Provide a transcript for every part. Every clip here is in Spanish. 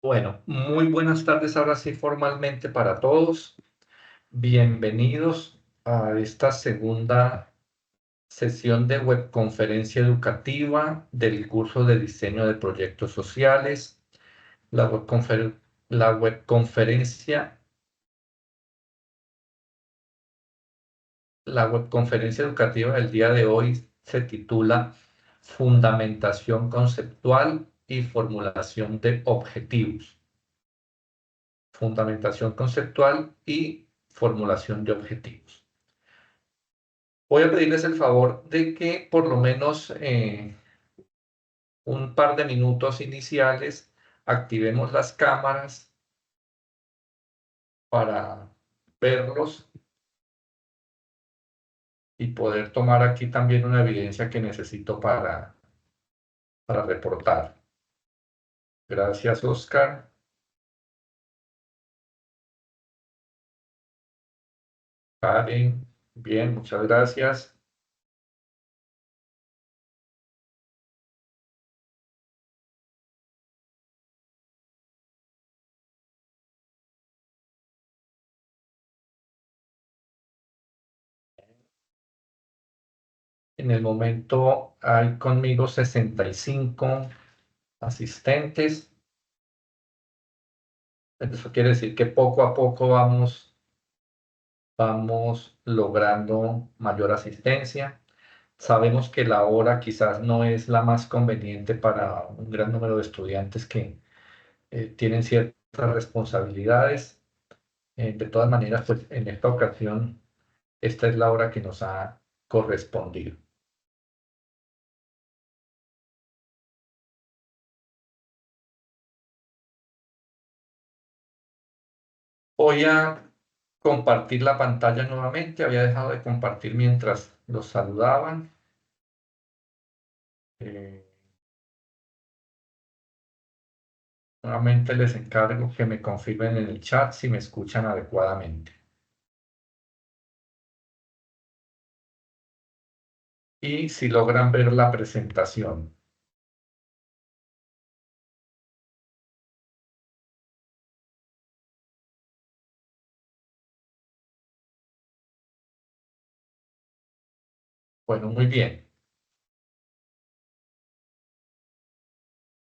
Bueno, muy buenas tardes ahora sí formalmente para todos. Bienvenidos a esta segunda sesión de webconferencia educativa del curso de diseño de proyectos sociales. La webconfer- la webconferencia, la webconferencia educativa del día de hoy se titula Fundamentación conceptual y formulación de objetivos. Fundamentación conceptual y formulación de objetivos. Voy a pedirles el favor de que por lo menos un par de minutos iniciales activemos las cámaras para verlos y poder tomar aquí también una evidencia que necesito para reportar. Gracias, Oscar. Karen, bien, muchas gracias. En el momento hay conmigo 65 asistentes. Eso quiere decir que poco a poco vamos logrando mayor asistencia. Sabemos que la hora quizás no es la más conveniente para un gran número de estudiantes que tienen ciertas responsabilidades. De todas maneras, pues en esta ocasión, esta es la hora que nos ha correspondido. Voy a compartir la pantalla nuevamente. Había dejado de compartir mientras los saludaban. Eh, Nuevamente les encargo que me confirmen en el chat si me escuchan adecuadamente y si logran ver la presentación. Bueno, muy bien.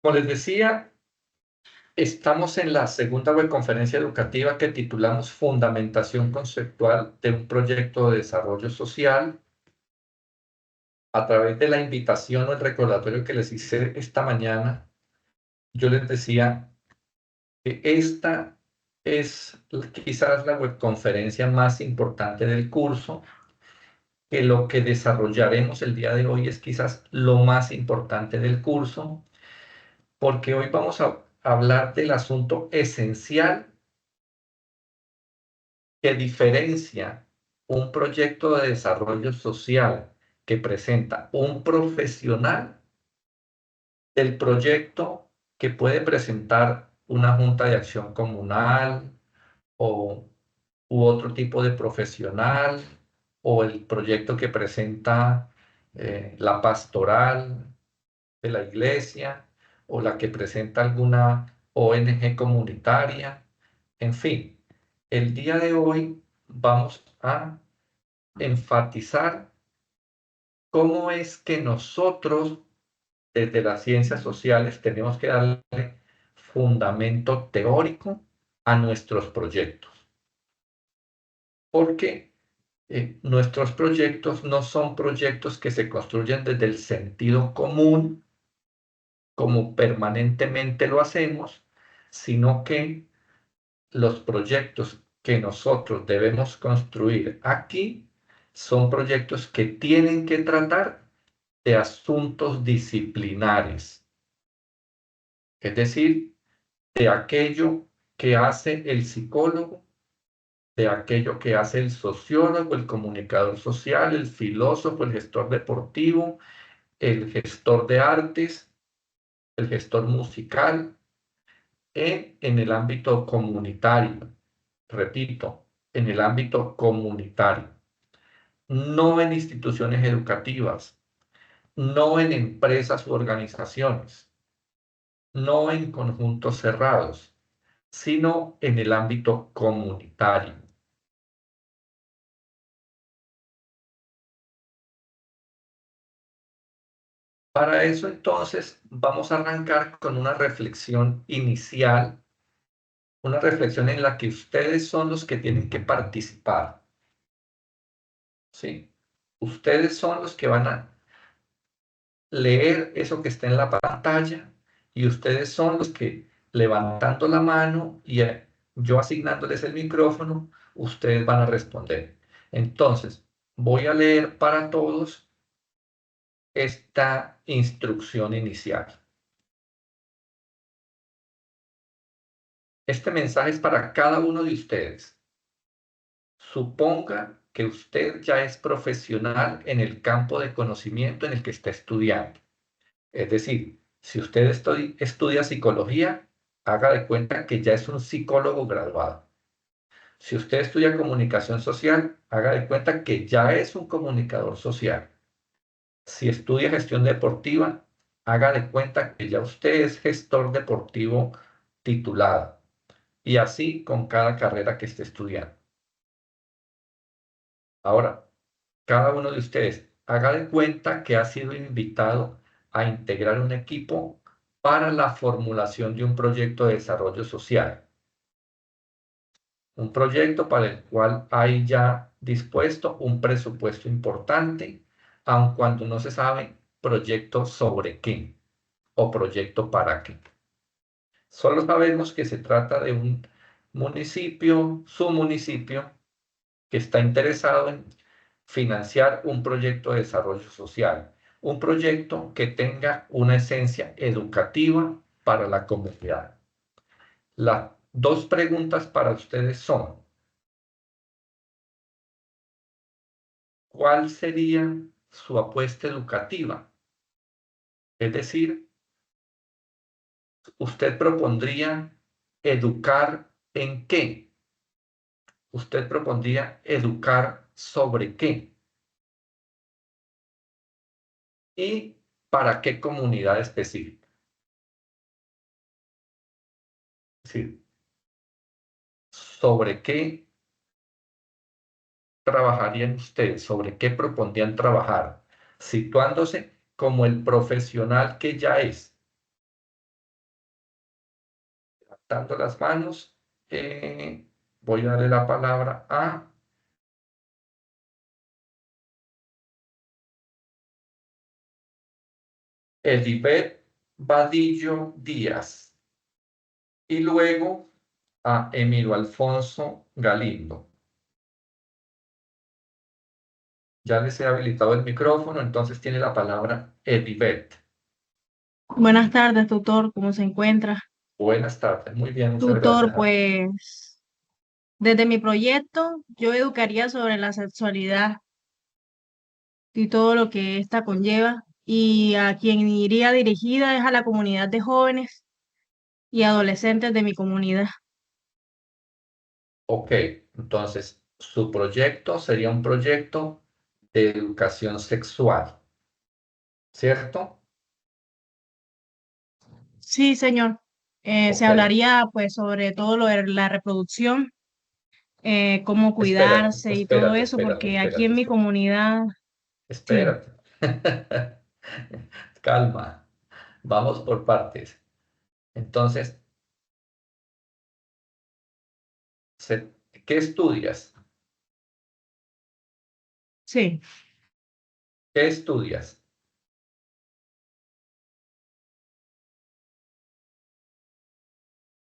Como les decía, estamos en la segunda webconferencia educativa que titulamos Fundamentación conceptual de un proyecto de desarrollo social. A través de la invitación o el recordatorio que les hice esta mañana, yo les decía que esta es quizás la webconferencia más importante del curso, que lo que desarrollaremos el día de hoy es quizás lo más importante del curso, porque hoy vamos a hablar del asunto esencial que diferencia un proyecto de desarrollo social que presenta un profesional del proyecto que puede presentar una junta de acción comunal o u otro tipo de profesional o el proyecto que presenta la pastoral de la iglesia o la que presenta alguna ONG comunitaria. En fin, el día de hoy vamos a enfatizar cómo es que nosotros, desde las ciencias sociales, tenemos que darle fundamento teórico a nuestros proyectos. Porque nuestros proyectos no son proyectos que se construyen desde el sentido común, como permanentemente lo hacemos, sino que los proyectos que nosotros debemos construir aquí son proyectos que tienen que tratar de asuntos disciplinares, es decir, de aquello que hace el psicólogo, de aquello que hace el sociólogo, el comunicador social, el filósofo, el gestor deportivo, el gestor de artes, el gestor musical, en el ámbito comunitario. Repito, en el ámbito comunitario, no en instituciones educativas, no en empresas u organizaciones, no en conjuntos cerrados, sino en el ámbito comunitario. Para eso, entonces, vamos a arrancar con una reflexión inicial, una reflexión en la que ustedes son los que tienen que participar, ¿sí? Ustedes son los que van a leer eso que está en la pantalla y ustedes son los que levantando la mano y yo asignándoles el micrófono, ustedes van a responder. Entonces, voy a leer para todos esta instrucción inicial. Este mensaje es para cada uno de ustedes. Suponga que usted ya es profesional en el campo de conocimiento en el que está estudiando. Es decir, si usted estudia psicología, haga de cuenta que ya es un psicólogo graduado. Si usted estudia comunicación social, haga de cuenta que ya es un comunicador social. Si estudia gestión deportiva, haga de cuenta que ya usted es gestor deportivo titulado. Y así con cada carrera que esté estudiando. Ahora, cada uno de ustedes haga de cuenta que ha sido invitado a integrar un equipo para la formulación de un proyecto de desarrollo social. Un proyecto para el cual hay ya dispuesto un presupuesto importante, aun cuando no se sabe proyecto sobre qué o proyecto para qué. Solo sabemos que se trata de un municipio, su municipio, que está interesado en financiar un proyecto de desarrollo social, un proyecto que tenga una esencia educativa para la comunidad. Las dos preguntas para ustedes son, ¿cuál sería su apuesta educativa? Es decir, usted propondría educar en qué? Usted propondría educar sobre qué y para qué comunidad específica. Es decir, sobre qué trabajarían ustedes, sobre qué propondrían trabajar, situándose como el profesional que ya es. Levantando las manos, voy a darle la palabra a Edibet Vadillo Díaz y luego a Emilio Alfonso Galindo. Ya les he habilitado el micrófono, entonces tiene la palabra Edibet. Buenas tardes, tutor, ¿cómo se encuentra? Buenas tardes, muy bien, muchas Tutor, gracias. pues desde mi proyecto yo educaría sobre la sexualidad y todo lo que ésta conlleva, y a quien iría dirigida es a la comunidad de jóvenes y adolescentes de mi comunidad. Ok, entonces su proyecto sería un proyecto de educación sexual, ¿cierto? Sí, señor. Se Ok, hablaría pues sobre todo lo de la reproducción, cómo espérate, cuidarse y todo espérate, eso, espérate, porque aquí espérate, en mi espérate, comunidad, sí, espérate. Calma, vamos por partes. Entonces, ¿qué estudias? sí, ¿Qué estudias?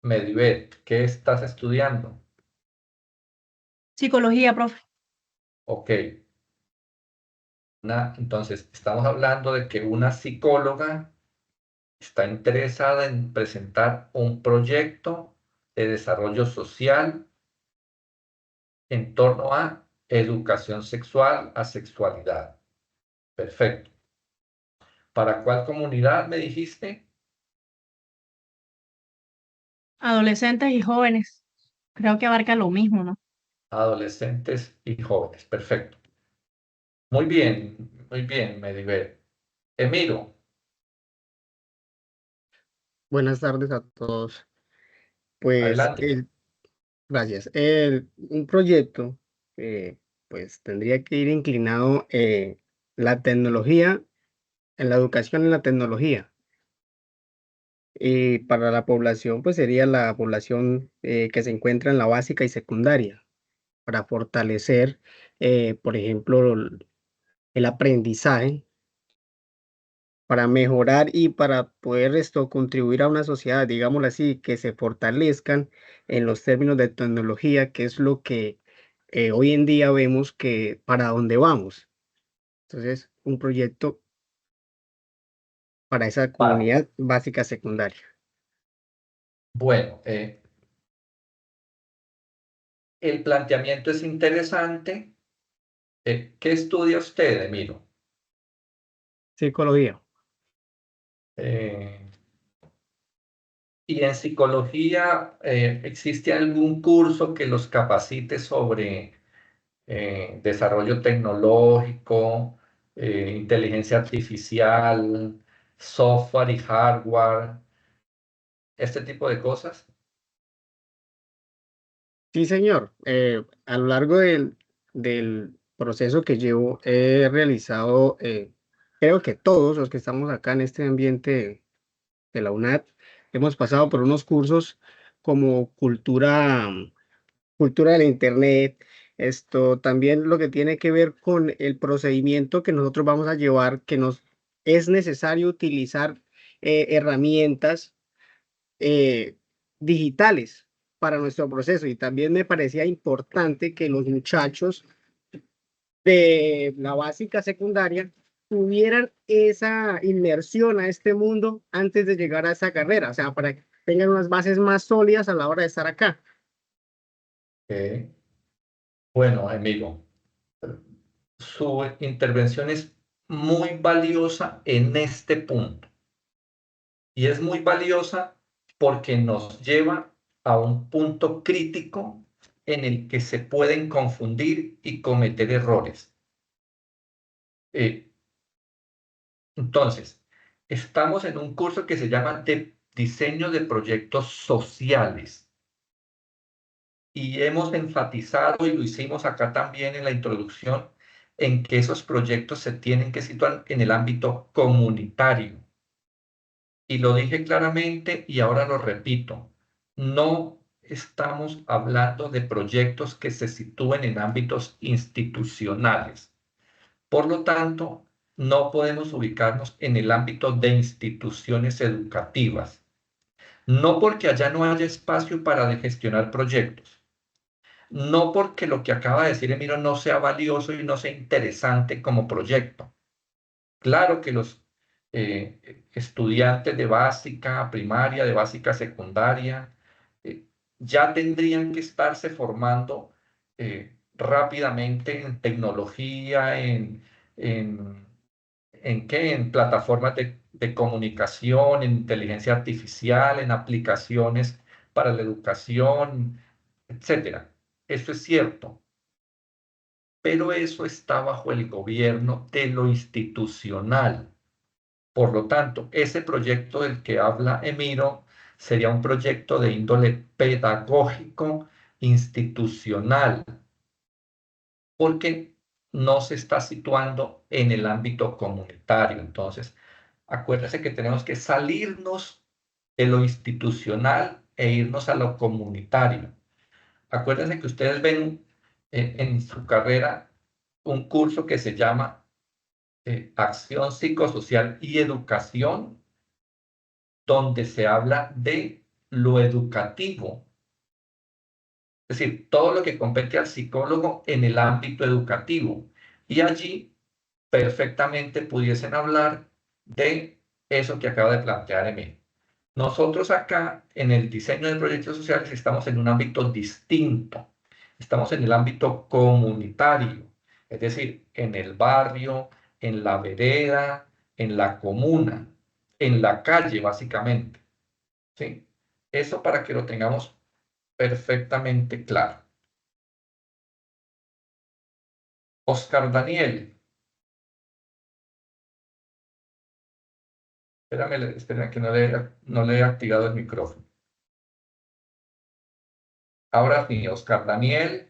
Medibet, ¿qué estás estudiando? psicología, profe. Ok, entonces estamos hablando de que una psicóloga está interesada en presentar un proyecto de desarrollo social en torno a educación sexual, a sexualidad. Perfecto. ¿Para cuál comunidad me dijiste? Adolescentes y jóvenes, creo que abarca lo mismo, ¿no? Adolescentes y jóvenes. Perfecto. Muy bien, Mediver. Emiro, Buenas tardes a todos. Pues, Adelante. gracias. Un proyecto, eh, pues tendría que ir inclinado la tecnología, en la educación en la tecnología. Y para la población, pues sería la población que se encuentra en la básica y secundaria, para fortalecer, por ejemplo, el aprendizaje, para mejorar y para poder esto contribuir a una sociedad, digámoslo así, que se fortalezcan en los términos de tecnología, que es lo que hoy en día vemos que para dónde vamos. Entonces, un proyecto para esa Vale. comunidad básica secundaria. Bueno, el planteamiento es interesante. ¿Qué estudia usted, Emiro? Psicología. Eh, ¿Y en psicología existe algún curso que los capacite sobre desarrollo tecnológico, inteligencia artificial, software y hardware, este tipo de cosas? Sí, señor. A lo largo del proceso que llevo, he realizado, creo que todos los que estamos acá en este ambiente de la UNAD, hemos pasado por unos cursos como cultura del Internet, esto también lo que tiene que ver con el procedimiento que nosotros vamos a llevar, que nos es necesario utilizar herramientas eh, digitales para nuestro proceso. Y también me parecía importante que los muchachos de la básica secundaria tuvieran esa inmersión a este mundo antes de llegar a esa carrera, o sea, para que tengan unas bases más sólidas a la hora de estar acá. Eh, bueno, amigo, su intervención es muy valiosa en este punto y es muy valiosa porque nos lleva a un punto crítico en el que se pueden confundir y cometer errores. Eh, Entonces, estamos en un curso que se llama de diseño de proyectos sociales y hemos enfatizado, y lo hicimos acá también en la introducción, en que esos proyectos se tienen que situar en el ámbito comunitario. Y lo dije claramente y ahora lo repito, no estamos hablando de proyectos que se sitúen en ámbitos institucionales. Por lo tanto, no podemos ubicarnos en el ámbito de instituciones educativas, no porque allá no haya espacio para gestionar proyectos, no porque lo que acaba de decir Emiro no sea valioso y no sea interesante como proyecto. Claro que los estudiantes de básica primaria, de básica secundaria, ya tendrían que estarse formando rápidamente en tecnología, en ¿En qué? En plataformas de comunicación, en inteligencia artificial, en aplicaciones para la educación, etcétera. Eso es cierto, pero eso está bajo el gobierno de lo institucional. Por lo tanto, ese proyecto del que habla Emiro sería un proyecto de índole pedagógico institucional, porque no se está situando en el ámbito comunitario. Entonces, acuérdense que tenemos que salirnos de lo institucional e irnos a lo comunitario. Acuérdense que ustedes ven en su carrera un curso que se llama Acción Psicosocial y Educación, donde se habla de lo educativo, es decir, todo lo que compete al psicólogo en el ámbito educativo. Y allí perfectamente pudiesen hablar de eso que acaba de plantear Emil. Nosotros acá en el diseño de proyectos sociales estamos en un ámbito distinto. Estamos en el ámbito comunitario, es decir, en el barrio, en la vereda, en la comuna, en la calle, básicamente. ¿Sí? Eso para que lo tengamos perfectamente claro. Oscar Daniel, espérame que no le he activado el micrófono. Ahora sí, Oscar Daniel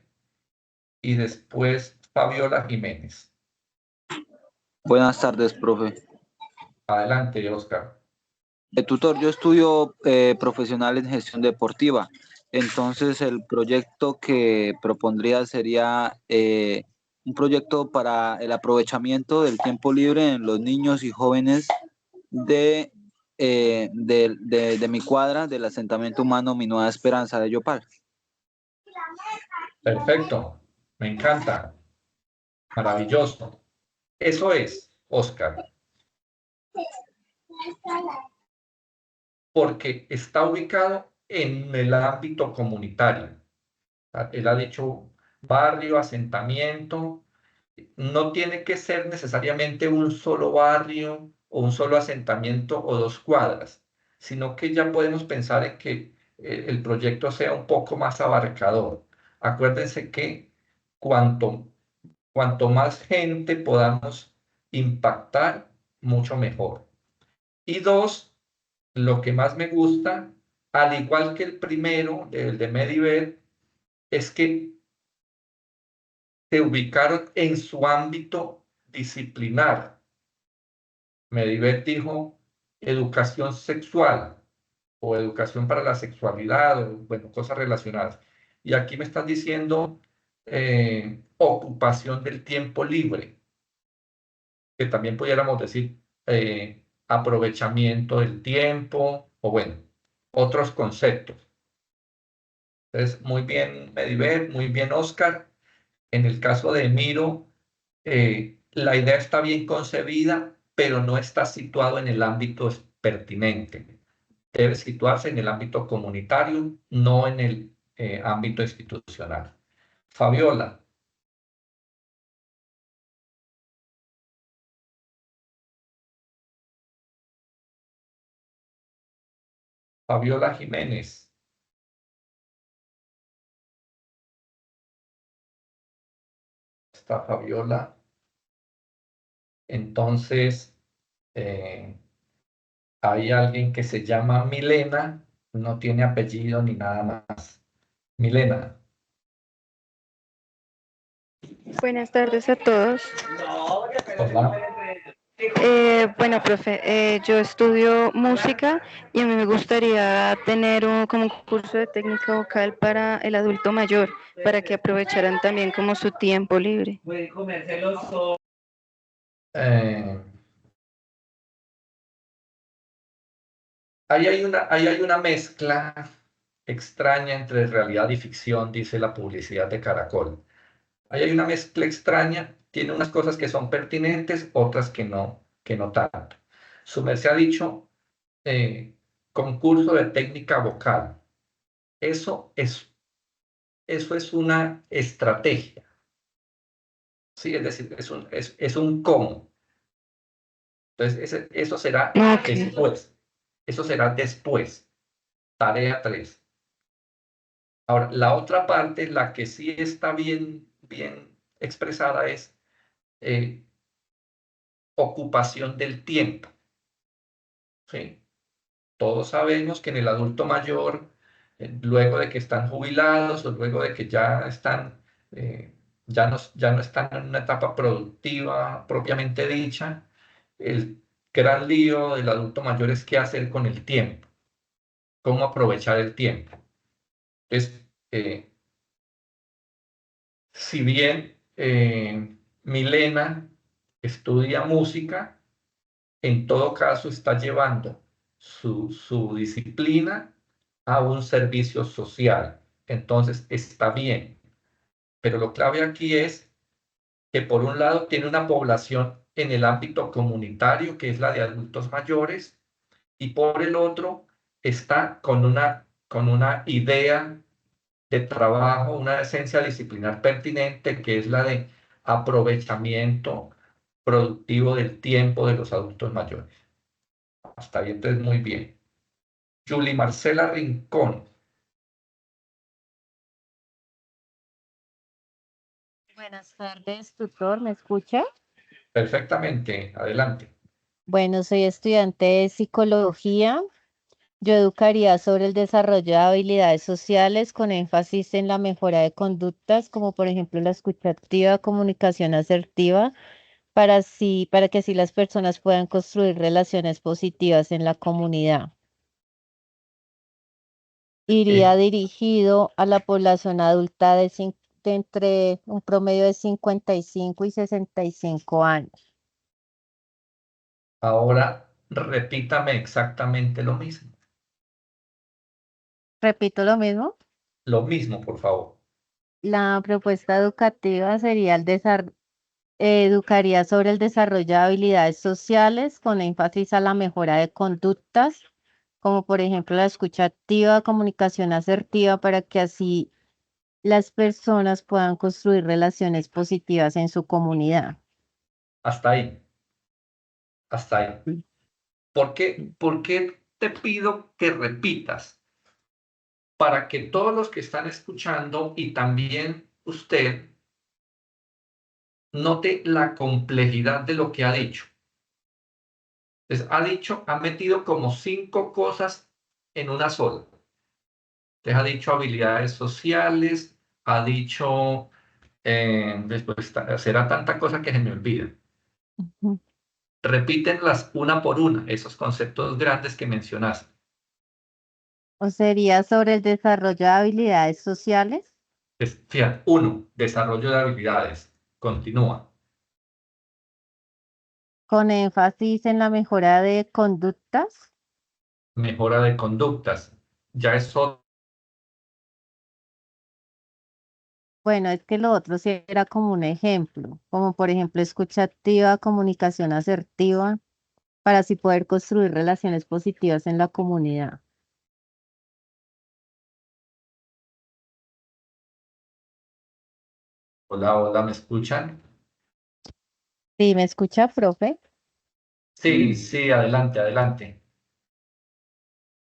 y después Fabiola Jiménez. Buenas tardes, profe. Adelante, Oscar. Tutor, yo estudio profesional en gestión deportiva. Entonces, el proyecto que propondría sería un proyecto para el aprovechamiento del tiempo libre en los niños y jóvenes de mi cuadra, del asentamiento humano Mi Nueva Esperanza de Yopal. Perfecto, me encanta. Maravilloso. Eso es, Oscar, porque está ubicado en el ámbito comunitario. Él ha dicho barrio, asentamiento. No tiene que ser necesariamente un solo barrio o un solo asentamiento o 2 cuadras, sino que ya podemos pensar en que el proyecto sea un poco más abarcador. Acuérdense que cuanto, cuanto más gente podamos impactar, mucho mejor. Y dos, lo que más me gusta, al igual que el primero, el de Medibet, es que se ubicaron en su ámbito disciplinar. Medibet dijo educación sexual o educación para la sexualidad, o bueno, cosas relacionadas. Y aquí me están diciendo ocupación del tiempo libre, que también pudiéramos decir aprovechamiento del tiempo, o bueno, otros conceptos. Entonces, muy bien, Medibet, muy bien, Oscar. En el caso de Miro, la idea está bien concebida, pero no está situado en el ámbito pertinente. Debe situarse en el ámbito comunitario, no en el ámbito institucional. Fabiola. Fabiola Jiménez. Está Fabiola. Entonces, hay alguien que se llama Milena, no tiene apellido ni nada más. Milena. Buenas tardes a todos. Hola. Bueno, profe, yo estudio música y a mí me gustaría tener como un curso de técnica vocal para el adulto mayor, para que aprovecharan también como su tiempo libre. Ahí hay una mezcla extraña entre realidad y ficción, dice la publicidad de Caracol. Ahí hay una mezcla extraña, tiene unas cosas que son pertinentes, otras que no tanto. Su merced ha dicho concurso de técnica vocal. Eso es una estrategia. Sí, es decir, es un cómo. Entonces, eso será después. Eso será después. Tarea 3. Ahora, la otra parte, la que sí está bien expresada, es ocupación del tiempo. ¿Sí? Todos sabemos que en el adulto mayor, luego de que están jubilados o luego de que ya están, ya no están en una etapa productiva propiamente dicha, el gran lío del adulto mayor es qué hacer con el tiempo, cómo aprovechar el tiempo. Entonces, si bien Milena estudia música, en todo caso está llevando su disciplina a un servicio social. Entonces está bien. Pero lo clave aquí es que por un lado tiene una población en el ámbito comunitario, que es la de adultos mayores, y por el otro está con una idea de trabajo, una esencia disciplinar pertinente, que es la de aprovechamiento productivo del tiempo de los adultos mayores. Hasta ahí, entonces, muy bien. Julie Marcela Rincón. Buenas tardes, tutor, ¿me escucha? Perfectamente, adelante. Bueno, soy estudiante de psicología. Yo educaría sobre el desarrollo de habilidades sociales con énfasis en la mejora de conductas, como por ejemplo la escucha activa, comunicación asertiva, para que así las personas puedan construir relaciones positivas en la comunidad. Iría dirigido a la población adulta de entre un promedio de 55 y 65 años. Ahora repítame exactamente lo mismo. Repito lo mismo. Lo mismo, por favor. La propuesta educativa sería educaría sobre el desarrollo de habilidades sociales con énfasis a la mejora de conductas, como por ejemplo la escucha activa, comunicación asertiva, para que así las personas puedan construir relaciones positivas en su comunidad. Hasta ahí. Hasta ahí. ¿Por qué te pido que repitas? Para que todos los que están escuchando y también usted note la complejidad de lo que ha dicho. Entonces, ha metido como 5 cosas en una sola. Entonces, ha dicho habilidades sociales, ha dicho, después será tanta cosa que se me olvida. Ujú. Repítenlas una por una, esos conceptos grandes que mencionaste. O sería sobre el desarrollo de habilidades sociales Fíjate, 1, desarrollo de habilidades. Continúa. con énfasis en la mejora de conductas. Mejora de conductas. Ya es otro. Bueno, es que lo otro sí era como un ejemplo, como por ejemplo escucha activa, comunicación asertiva, para así poder construir relaciones positivas en la comunidad. Hola, hola, ¿me escuchan? ¿Sí me escucha, profe? Sí, sí, adelante, adelante.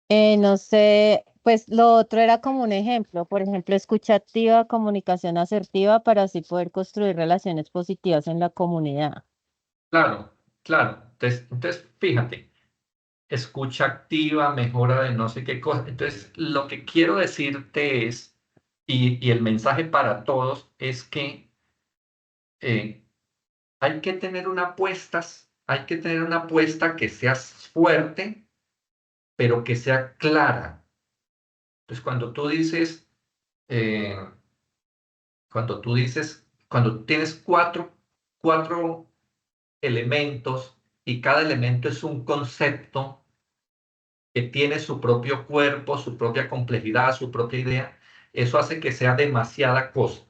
No sé, pues lo otro era como un ejemplo, por ejemplo, escucha activa, comunicación asertiva, para así poder construir relaciones positivas en la comunidad. Claro, claro. Entonces, fíjate, escucha activa, mejora de no sé qué cosa. Entonces, lo que quiero decirte es, y el mensaje para todos es que eh, hay que tener hay que tener una apuesta que sea fuerte, pero que sea clara. Entonces, eh, cuando tienes cuatro elementos y cada elemento es un concepto que tiene su propio cuerpo, su propia complejidad, su propia idea, eso hace que sea demasiada cosa.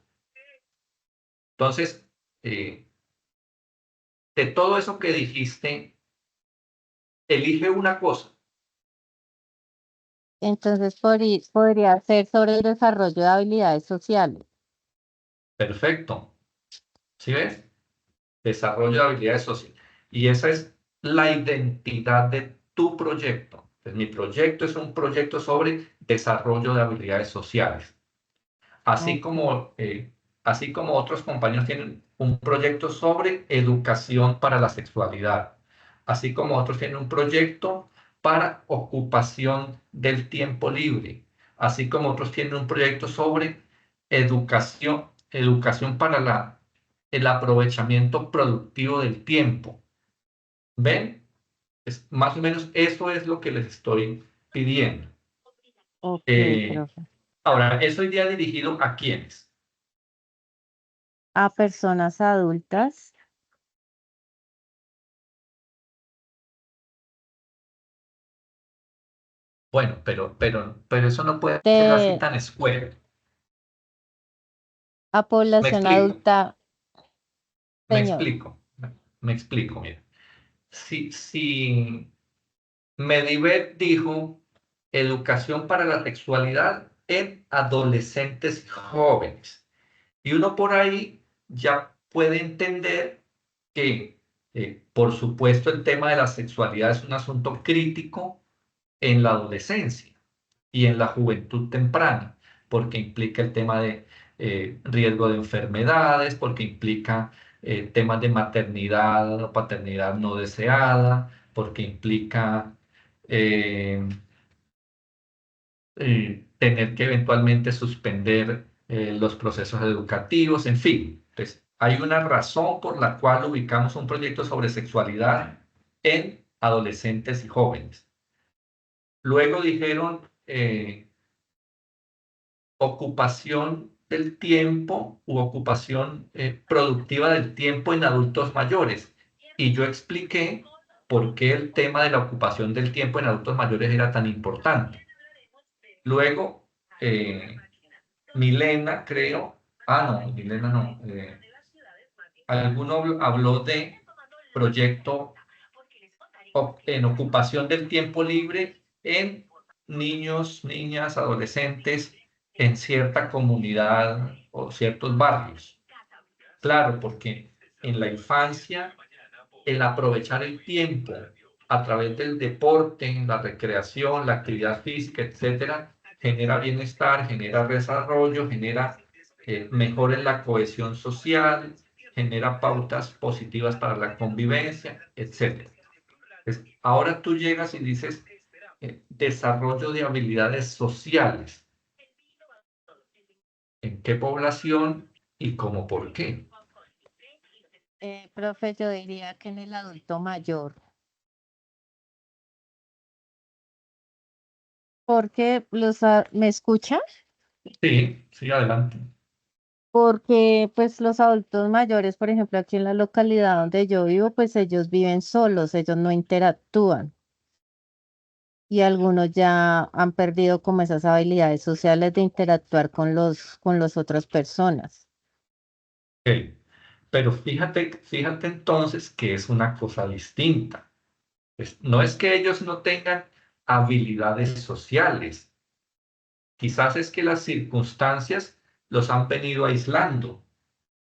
Entonces, eh, de todo eso que dijiste, elige una cosa. Entonces podría ser sobre el desarrollo de habilidades sociales. Perfecto. ¿Sí ves? Desarrollo de habilidades sociales. Y esa es la identidad de tu proyecto. Entonces, mi proyecto es un proyecto sobre desarrollo de habilidades sociales. Así Ok. como, así como otros compañeros tienen un proyecto sobre educación para la sexualidad, así como otros tienen un proyecto para ocupación del tiempo libre, así como otros tienen un proyecto sobre educación para el aprovechamiento productivo del tiempo. ¿Ven? Más o menos eso es lo que les estoy pidiendo. Ok, Eh, profe. Ahora, ¿eso iría dirigido a quiénes? A personas adultas. Bueno, pero eso no puede ser así De tan escueto. a Me población explico, adulta, me señor. explico, me explico, mira. Si Medived dijo educación para la sexualidad en adolescentes jóvenes, y uno por ahí ya puede entender que, por supuesto, el tema de la sexualidad es un asunto crítico en la adolescencia y en la juventud temprana, porque implica el tema de riesgo de enfermedades, porque implica temas de maternidad o paternidad no deseada, porque implica tener que eventualmente suspender los procesos educativos, en fin. Entonces, hay una razón por la cual ubicamos un proyecto sobre sexualidad en adolescentes y jóvenes. Luego dijeron ocupación del tiempo u ocupación productiva del tiempo en adultos mayores. Y yo expliqué por qué el tema de la ocupación del tiempo en adultos mayores era tan importante. Luego, Milena, creo, no, Milena no, alguno habló de proyecto en ocupación del tiempo libre en niños, niñas, adolescentes en cierta comunidad o ciertos barrios. Claro, porque en la infancia el aprovechar el tiempo a través del deporte, la recreación, la actividad física, etcétera, genera bienestar, genera desarrollo, genera mejora en la cohesión social, genera pautas positivas para la convivencia, etcétera. Ahora tú llegas y dices desarrollo de habilidades sociales. ¿En qué población y cómo por qué? Profe, yo diría que en el adulto mayor, porque ¿me escucha? Sí, sí, adelante. Porque pues los adultos mayores, por ejemplo, aquí en la localidad donde yo vivo, pues ellos viven solos, ellos no interactúan. Y algunos ya han perdido como esas habilidades sociales de interactuar con las otras personas. Okay. Pero fíjate entonces que es una cosa distinta. No es que ellos no tengan habilidades sociales, quizás es que las circunstancias los han venido aislando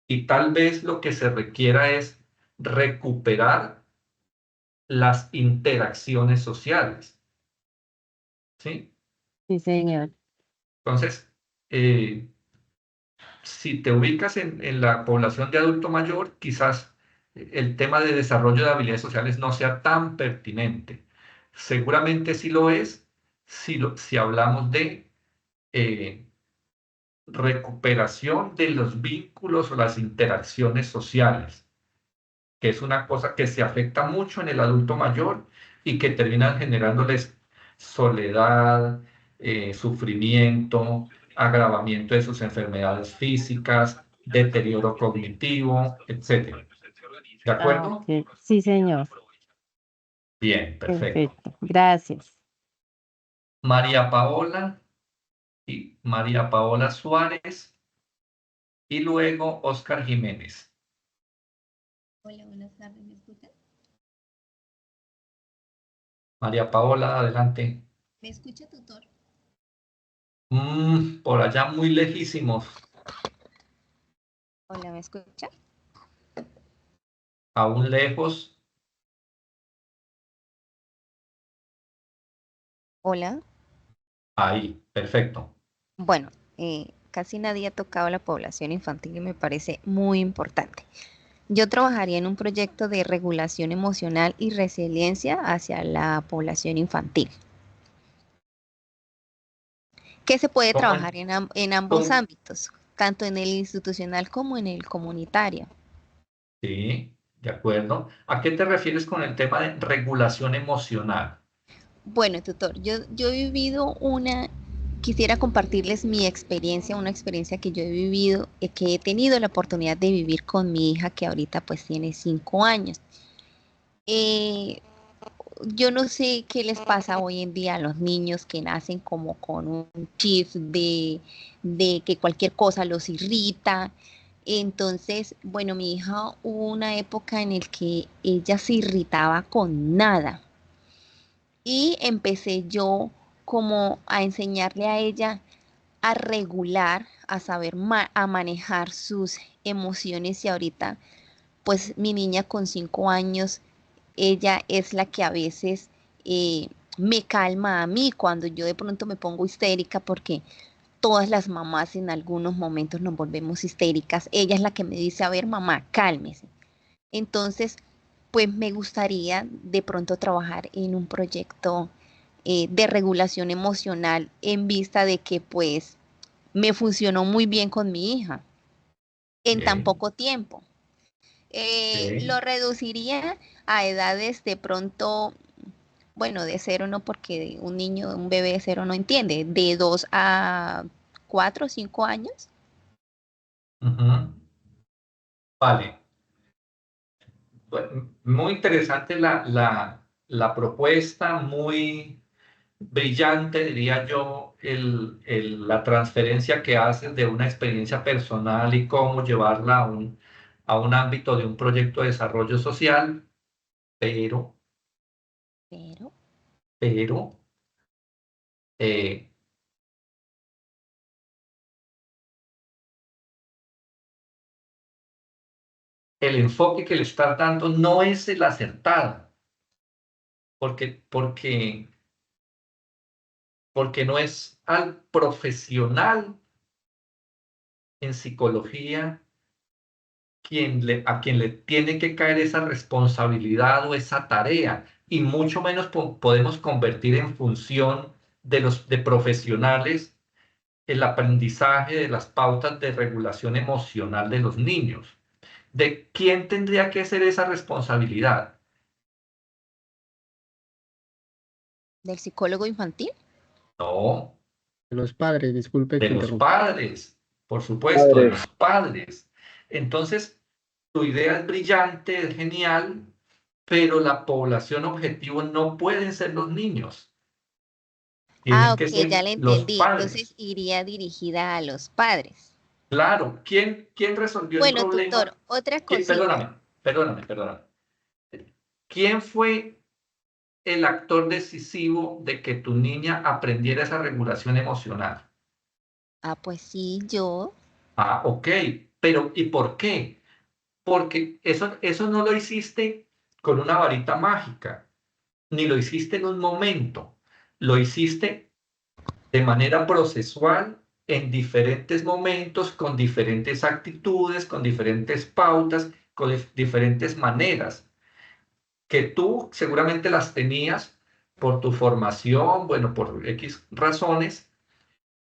y tal vez lo que se requiera es recuperar las interacciones sociales, ¿sí? Sí, señor. Entonces, si te ubicas en la población de adulto mayor, quizás el tema de desarrollo de habilidades sociales no sea tan pertinente. Seguramente sí lo es si hablamos de recuperación de los vínculos o las interacciones sociales, que es una cosa que se afecta mucho en el adulto mayor y que termina generándoles soledad, sufrimiento, agravamiento de sus enfermedades físicas, deterioro cognitivo, etc. ¿De acuerdo? Ok. Sí, señor. Bien, perfecto. Perfecto. Gracias. María Paola y María Paola Suárez y luego Oscar Jiménez. Hola, buenas tardes, ¿me escuchan? María Paola, adelante. ¿Me escucha, tutor? Por allá muy lejísimos, Hola, ¿me escucha? aún lejos. Hola. Ahí, perfecto. Bueno, casi nadie ha tocado la población infantil y me parece muy importante. Yo trabajaría en un proyecto de regulación emocional y resiliencia hacia la población infantil. ¿Qué se puede ¿Cómo trabajar en ambos cómo? ámbitos, tanto en el institucional como en el comunitario? Sí, de acuerdo. ¿A qué te refieres con el tema de regulación emocional? Bueno, tutor, yo he vivido quisiera compartirles mi experiencia, una experiencia que yo he vivido, que he tenido la oportunidad de vivir con mi hija que ahorita pues tiene 5 años. Eh, yo no sé qué les pasa hoy en día a los niños que nacen como con un chip de que cualquier cosa los irrita. Entonces, bueno, mi hija hubo una época en el que ella se irritaba con nada y empecé yo como a enseñarle a ella a regular, a saber a manejar sus emociones y ahorita pues mi niña con 5 años, ella es la que a veces me calma a mí cuando yo de pronto me pongo histérica porque todas las mamás en algunos momentos nos volvemos histéricas. Ella es la que me dice, a ver mamá, cálmese. Entonces, pues me gustaría de pronto trabajar en un proyecto de regulación emocional en vista de que pues me funcionó muy bien con mi hija en tan Bien, poco tiempo. Lo bien. reduciría a edades de pronto, bueno, de 0 no, porque un niño, un bebé de 0 no entiende, de 2 a 4 o 5 años. Ujú. Vale. Bueno, muy interesante la propuesta, muy brillante, diría yo, la transferencia que haces de una experiencia personal y cómo llevarla a un ámbito de un proyecto de desarrollo social, pero, Pero, pero, eh, el enfoque que le estás dando no es el acertado, porque porque no es al profesional en psicología a quien le tiene que caer esa responsabilidad o esa tarea, y mucho menos podemos convertir en función de profesionales el aprendizaje de las pautas de regulación emocional de los niños. ¿De quién tendría que ser esa responsabilidad? ¿del psicólogo infantil? No, Los padres, disculpe de que los interrumpa. padres, por supuesto, de Padres. los padres. Entonces, tu idea es brillante, es genial, pero la población objetivo no pueden ser los niños, Ah, tienen que ok, ya ser le los entendí. Entonces padres. iría dirigida a los padres. Claro, ¿quién resolvió el Bueno, tutor, problema? otra cosita. Perdóname. ¿Quién fue el actor decisivo de que tu niña aprendiera esa regulación emocional? Ah, pues sí, yo. Ah, ok, pero ¿y por qué? Porque eso no lo hiciste con una varita mágica, ni lo hiciste en un momento, lo hiciste de manera procesual en diferentes momentos, con diferentes actitudes, con diferentes pautas, con diferentes maneras, que tú seguramente las tenías por tu formación, bueno, por X razones,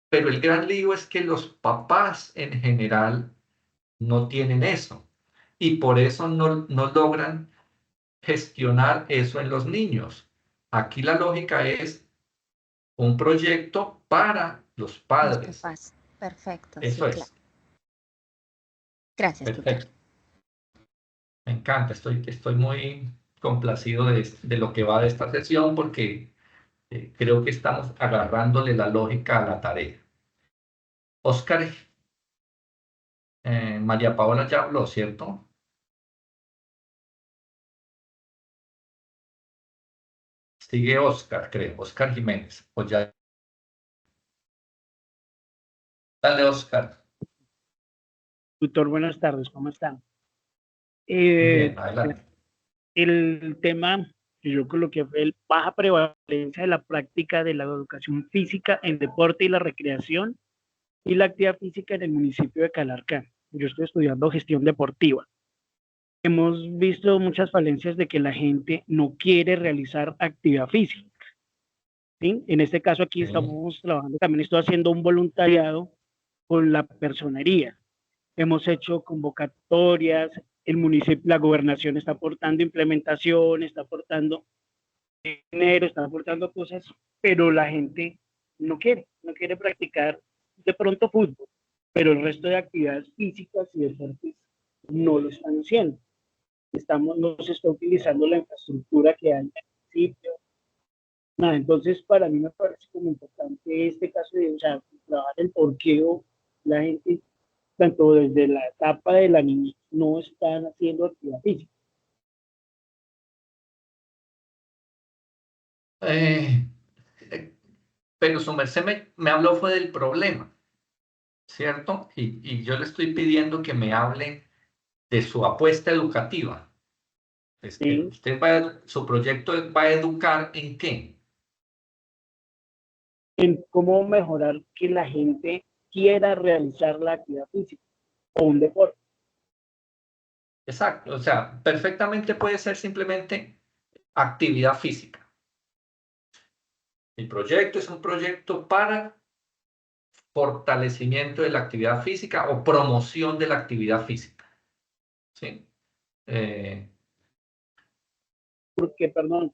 pero el gran lío es que los papás en general no tienen eso y por eso no logran gestionar eso en los niños. Aquí la lógica es un proyecto para los Los padres. papás. Perfecto, sí, Eso claro. es, Gracias, tutor. perfecto. Me encanta, estoy muy complacido de lo que va de esta sesión porque creo que estamos agarrándole la lógica a la tarea. Oscar, María Paola ya habló, ¿cierto? Sigue Oscar, creo, Oscar Jiménez. O ya, dale, Oscar. Tutor, buenas tardes, ¿cómo están? Bien, Pues, adelante. el tema que yo coloqué fue el baja prevalencia de la práctica de la educación física en deporte y la recreación y la actividad física en el municipio de Calarcá. Yo estoy estudiando gestión deportiva. Hemos visto muchas falencias de que la gente no quiere realizar actividad física, ¿sí? En este caso aquí Sí. estamos trabajando, también estoy haciendo un voluntariado con la personería. Hemos hecho convocatorias, el municipio, la gobernación está aportando implementación, está aportando dinero, está aportando cosas, pero la gente no quiere practicar de pronto fútbol, pero el resto de actividades físicas y deportes no lo están haciendo. No se está utilizando la infraestructura que hay en el municipio. Nada, entonces para mí me parece como importante este caso de, o sea, trabajar el porqué la gente tanto desde la etapa de la niñez, no están haciendo actividad física. Eh, eh, pero su merced me habló fue del problema, ¿cierto? Y yo le estoy pidiendo que me hable de su apuesta educativa. ¿Sí? Su proyecto va a educar ¿en qué? En cómo mejorar que la gente quiera realizar la actividad física o un deporte. Exacto, o sea, perfectamente puede ser simplemente actividad física. Mi proyecto es un proyecto para fortalecimiento de la actividad física o promoción de la actividad física. ¿Sí? Porque, perdón,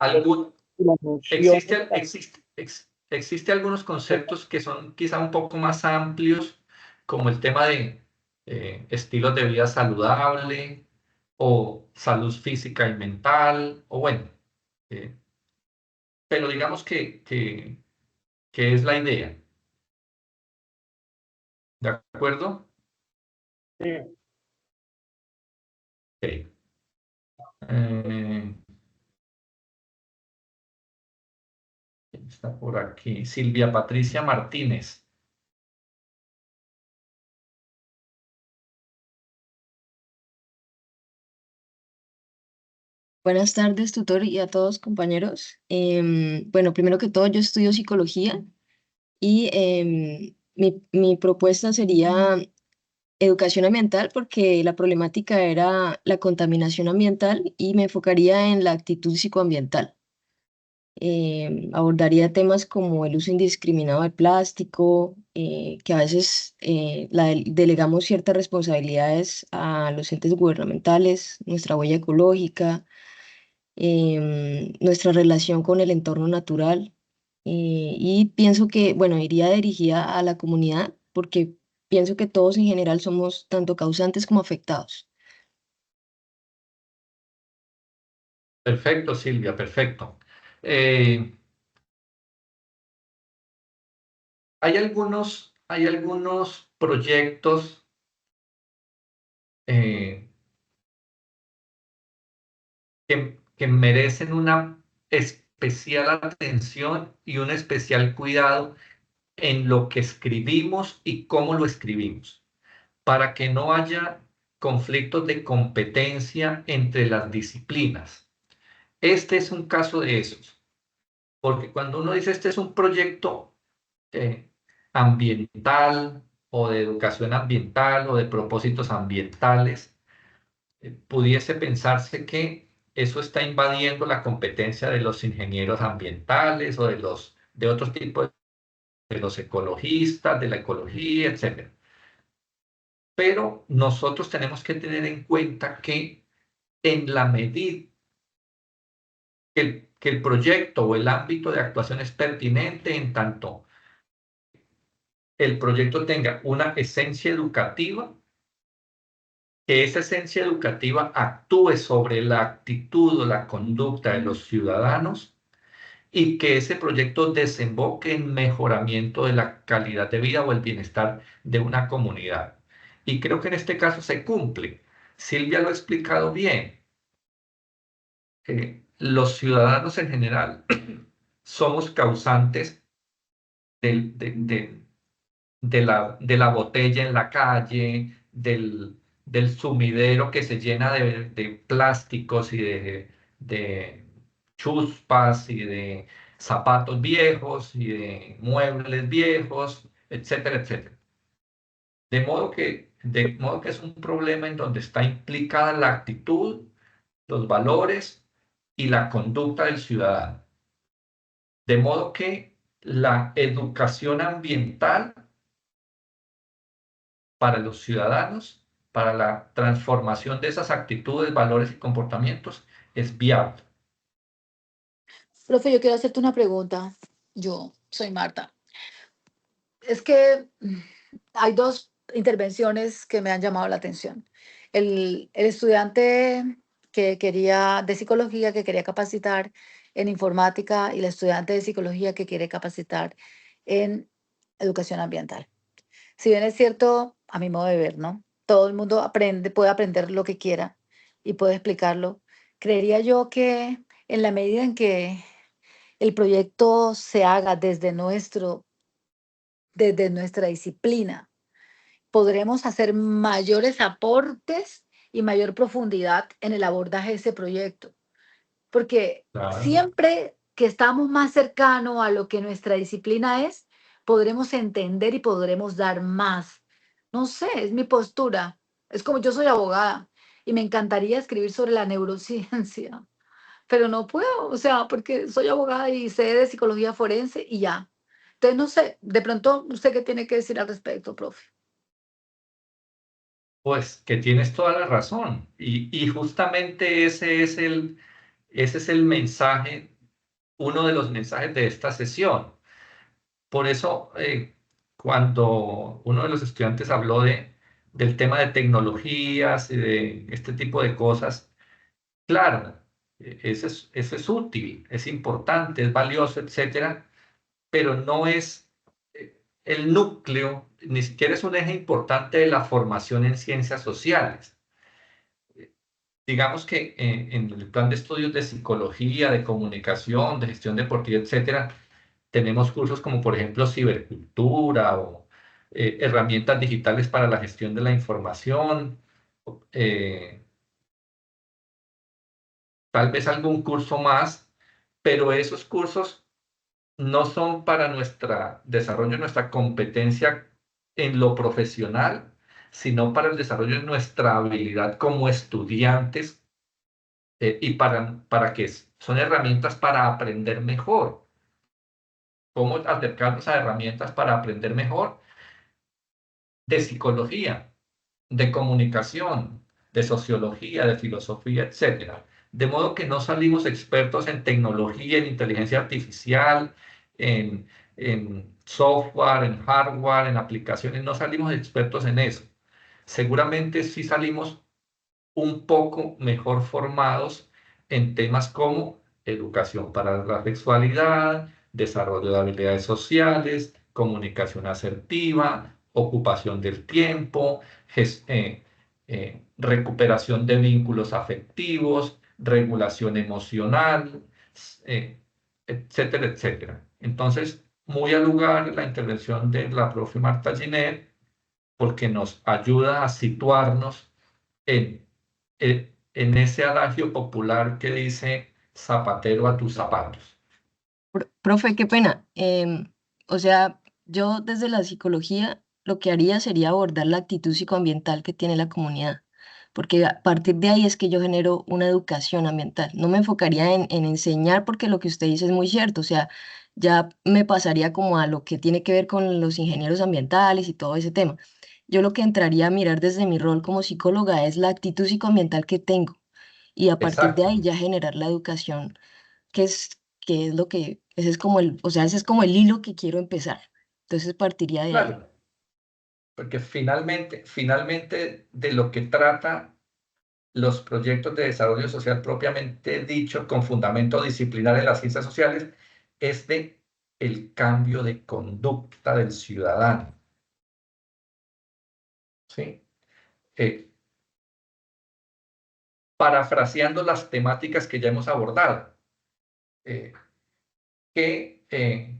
existe algunos conceptos que son quizá un poco más amplios, como el tema de estilos de vida saludable o salud física y mental, o bueno, pero digamos que es la idea. ¿De acuerdo? Sí. Okay. ¿Quién está por aquí? Silvia Patricia Martínez. Buenas tardes, tutor, y a todos compañeros. Bueno, primero que todo, yo estudio psicología y mi propuesta sería educación ambiental porque la problemática era la contaminación ambiental y me enfocaría en la actitud psicoambiental. Abordaría temas como el uso indiscriminado del plástico, que a veces delegamos ciertas responsabilidades a los entes gubernamentales, nuestra huella ecológica, nuestra relación con el entorno natural. Y pienso que, bueno, iría dirigida a la comunidad porque pienso que todos en general somos tanto causantes como afectados. Perfecto, Silvia, perfecto. Hay algunos proyectos que merecen una especial atención y un especial cuidado en lo que escribimos y cómo lo escribimos, para que no haya conflictos de competencia entre las disciplinas. Este es un caso de esos, porque cuando uno dice este es un proyecto ambiental o de educación ambiental o de propósitos ambientales, pudiese pensarse que eso está invadiendo la competencia de los ingenieros ambientales o de otros tipos, de los ecologistas, de la ecología, etc. Pero nosotros tenemos que tener en cuenta que en la medida que el proyecto o el ámbito de actuación es pertinente, en tanto el proyecto tenga una esencia educativa, que esa esencia educativa actúe sobre la actitud o la conducta de los ciudadanos y que ese proyecto desemboque en mejoramiento de la calidad de vida o el bienestar de una comunidad. Y creo que en este caso se cumple. Silvia lo ha explicado bien. Los ciudadanos en general somos causantes de la botella en la calle, del sumidero que se llena de plásticos y de chuspas y de zapatos viejos y de muebles viejos, etcétera, etcétera. De modo que es un problema en donde está implicada la actitud, los valores y la conducta del ciudadano. De modo que la educación ambiental para los ciudadanos, para la transformación de esas actitudes, valores y comportamientos, es viable. Profe, yo quiero hacerte una pregunta. Yo soy Marta. Es que hay dos intervenciones que me han llamado la atención. El estudiante de psicología que quería capacitar en informática y la estudiante de psicología que quiere capacitar en educación ambiental. Si bien es cierto, a mi modo de ver, ¿no? Todo el mundo puede aprender lo que quiera y puede explicarlo. Creería yo que en la medida en que el proyecto se haga desde nuestra disciplina, podremos hacer mayores aportes y mayor profundidad en el abordaje de ese proyecto. Porque siempre que estamos más cercanos a lo que nuestra disciplina es, podremos entender y podremos dar más. No sé, es mi postura. Es como yo soy abogada y me encantaría escribir sobre la neurociencia, pero no puedo, o sea, porque soy abogada y sé de psicología forense y ya. Entonces, no sé, de pronto, ¿usted qué tiene que decir al respecto, profe? Pues que tienes toda la razón. Y justamente ese es el mensaje, uno de los mensajes de esta sesión. Por eso, cuando uno de los estudiantes habló del tema de tecnologías y de este tipo de cosas, claro, eso es útil, es importante, es valioso, etcétera, pero no es el núcleo, ni siquiera es un eje importante de la formación en ciencias sociales. Digamos que en el plan de estudios de psicología, de comunicación, de gestión deportiva, etcétera, tenemos cursos como, por ejemplo, cibercultura o herramientas digitales para la gestión de la información, eh, tal vez algún curso más, pero esos cursos no son para nuestro desarrollo, nuestra competencia en lo profesional, sino para el desarrollo de nuestra habilidad como estudiantes y para que son herramientas para aprender mejor. ¿Cómo acercarnos a herramientas para aprender mejor? De psicología, de comunicación, de sociología, de filosofía, etcétera. De modo que no salimos expertos en tecnología, en inteligencia artificial, en software, en hardware, en aplicaciones, no salimos expertos en eso. Seguramente sí salimos un poco mejor formados en temas como educación para la sexualidad, desarrollo de habilidades sociales, comunicación asertiva, ocupación del tiempo, recuperación de vínculos afectivos, regulación emocional, etcétera, etcétera. Entonces, muy al lugar la intervención de la profe Marta Ginet, porque nos ayuda a situarnos en ese adagio popular que dice zapatero a tus zapatos. Profe, qué pena. O sea, yo desde la psicología lo que haría sería abordar la actitud psicoambiental que tiene la comunidad, porque a partir de ahí es que yo genero una educación ambiental. No me enfocaría en enseñar porque lo que usted dice es muy cierto, o sea, ya me pasaría como a lo que tiene que ver con los ingenieros ambientales y todo ese tema. Yo lo que entraría a mirar desde mi rol como psicóloga es la actitud psicoambiental que tengo y a partir de ahí Exacto, ya generar la educación que es, que es lo que, ese es como el, o sea, ese es como el hilo que quiero empezar. Entonces partiría de ahí. claro, porque finalmente de lo que trata los proyectos de desarrollo social propiamente dicho, con fundamento disciplinar en las ciencias sociales, es de el cambio de conducta del ciudadano, ¿sí? Eh, Parafraseando las temáticas que ya hemos abordado, eh, que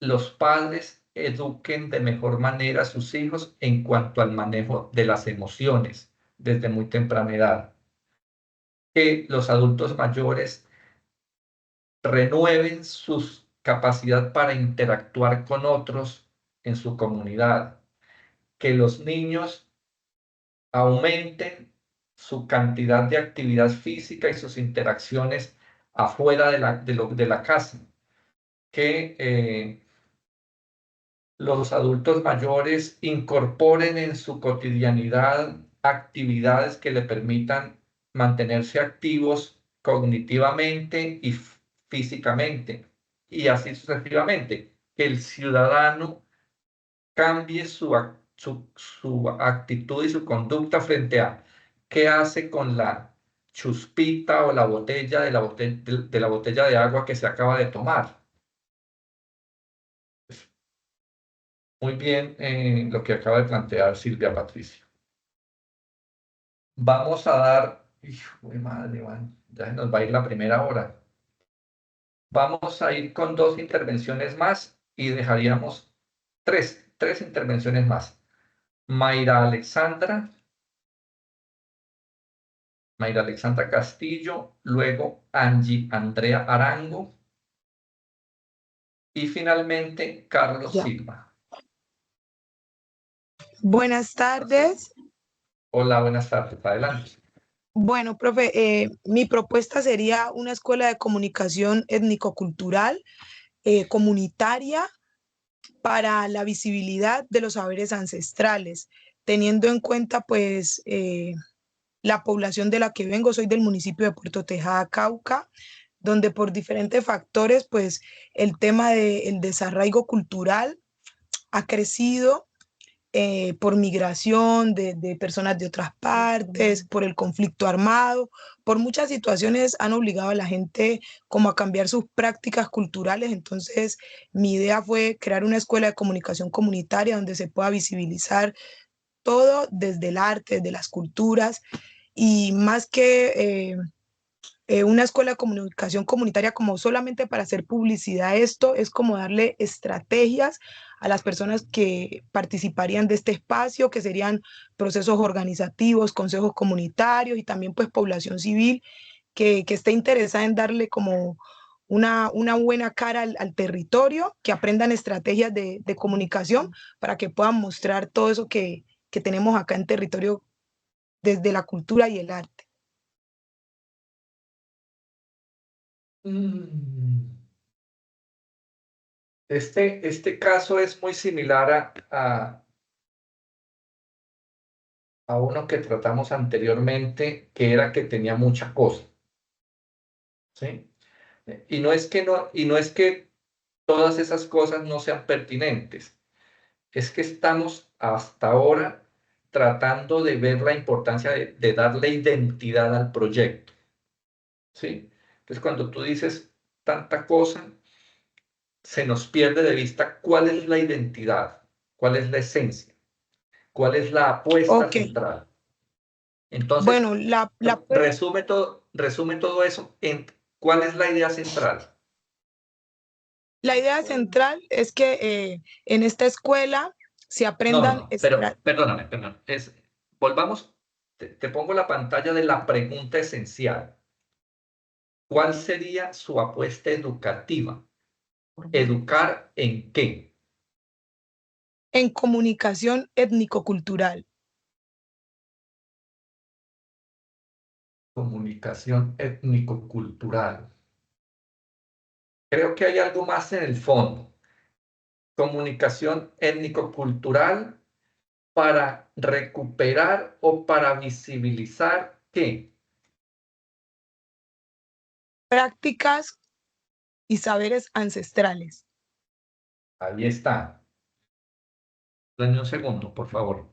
los padres eduquen de mejor manera a sus hijos en cuanto al manejo de las emociones desde muy temprana edad. Que los adultos mayores renueven su capacidad para interactuar con otros en su comunidad. Que los niños aumenten su cantidad de actividad física y sus interacciones afuera de la casa. Que los adultos mayores incorporen en su cotidianidad actividades que le permitan mantenerse activos cognitivamente y físicamente, y así sucesivamente. Que el ciudadano cambie su actitud y su conducta frente a qué hace con la chuspita o la botella de la botella de agua que se acaba de tomar. Muy bien lo que acaba de plantear Silvia Patricia. Vamos a dar, hijo de madre, man, ya se nos va a ir la primera hora. Vamos a ir con dos intervenciones más y dejaríamos tres intervenciones más. Mayra Alexandra Castillo, luego Angie Andrea Arango y finalmente Carlos Ya. Silva. Buenas tardes. Hola, buenas tardes, adelante. Bueno, profe, mi propuesta sería una escuela de comunicación étnico-cultural, comunitaria, para la visibilidad de los saberes ancestrales, teniendo en cuenta pues la población de la que vengo. Soy del municipio de Puerto Tejada, Cauca, donde por diferentes factores pues el tema del desarraigo cultural ha crecido por migración de personas de otras partes, por el conflicto armado, por muchas situaciones han obligado a la gente como a cambiar sus prácticas culturales. Entonces, mi idea fue crear una escuela de comunicación comunitaria donde se pueda visibilizar todo desde el arte, desde las culturas, y más que una escuela de comunicación comunitaria como solamente para hacer publicidad, esto es como darle estrategias a las personas que participarían de este espacio, que serían procesos organizativos, consejos comunitarios y también pues población civil que esté interesada en darle como una buena cara al territorio, que aprendan estrategias de comunicación para que puedan mostrar todo eso que tenemos acá en territorio desde la cultura y el arte. Este caso es muy similar a uno que tratamos anteriormente, que era que tenía mucha cosa, ¿sí? Y no es que todas esas cosas no sean pertinentes, es que estamos hasta ahora tratando de ver la importancia de darle identidad al proyecto, ¿sí? Entonces, cuando tú dices tanta cosa, se nos pierde de vista cuál es la identidad, cuál es la esencia, cuál es la apuesta Ok, central. Entonces, bueno, resume todo eso en cuál es la idea central. la idea central es que en esta escuela se aprendan Pero perdóname. Volvamos, te pongo la pantalla de la pregunta esencial. ¿Cuál sería su apuesta educativa? ¿Educar en qué? en comunicación étnico-cultural. Comunicación étnico-cultural. Creo que hay algo más en el fondo. Comunicación étnico-cultural para recuperar o para visibilizar ¿qué? Prácticas y saberes ancestrales. Ahí está. Dame un segundo, por favor.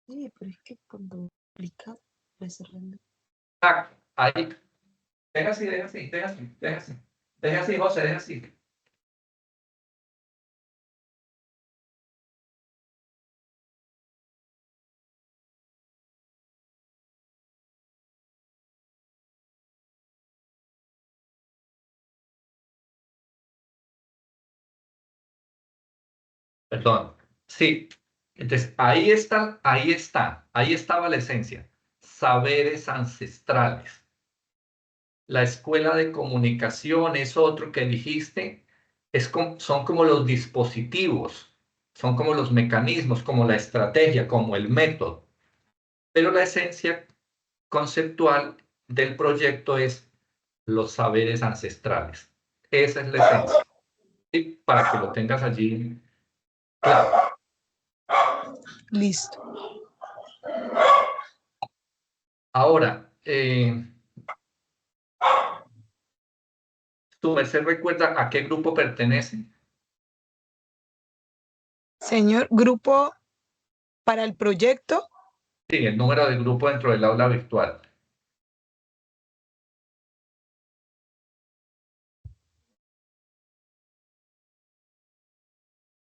Sí, pero es que cuando aplica, le cerrando. Ah, ahí. Deja así, José, deja así. Perdón. Sí. Entonces, ahí estaba la esencia. Saberes ancestrales. La escuela de comunicación es otro que dijiste, son como los dispositivos, son como los mecanismos, como la estrategia, como el método. Pero la esencia conceptual del proyecto es los saberes ancestrales. Esa es la esencia. Y para que lo tengas allí claro. Listo. Ahora, ¿tu merced recuerda a qué grupo pertenece? Señor, grupo para el proyecto. Sí, el número de grupo dentro del aula virtual.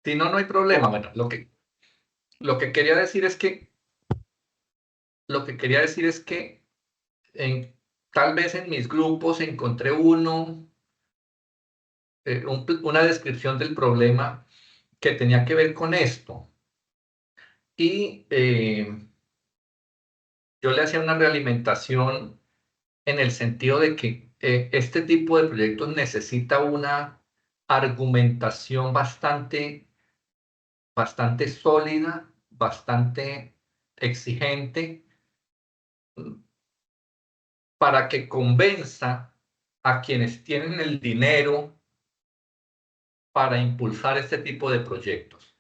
Si no, no hay problema. Bueno, lo que quería decir es que tal vez en mis grupos encontré una descripción del problema que tenía que ver con esto. Y yo le hacía una realimentación en el sentido de que este tipo de proyectos necesita una argumentación bastante bastante sólida, bastante exigente, para que convenza a quienes tienen el dinero para impulsar este tipo de proyectos.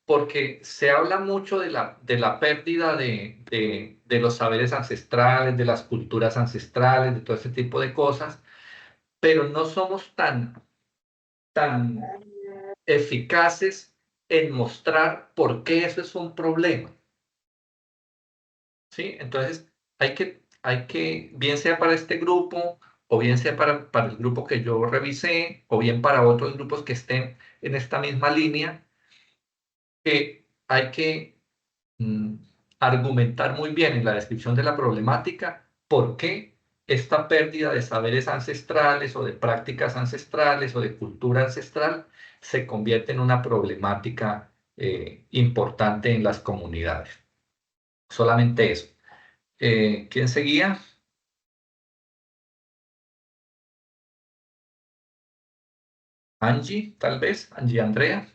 Porque se habla mucho de la pérdida de los saberes ancestrales, de las culturas ancestrales, de todo ese tipo de cosas, pero no somos tan eficaces en mostrar por qué eso es un problema. ¿Sí? Entonces, hay que, bien sea para este grupo, o bien sea para el grupo que yo revisé, o bien para otros grupos que estén en esta misma línea, que hay que argumentar muy bien en la descripción de la problemática por qué esta pérdida de saberes ancestrales o de prácticas ancestrales o de cultura ancestral se convierte en una problemática importante en las comunidades. Solamente eso. ¿Quién seguía? Angie, tal vez. Angie Andrea.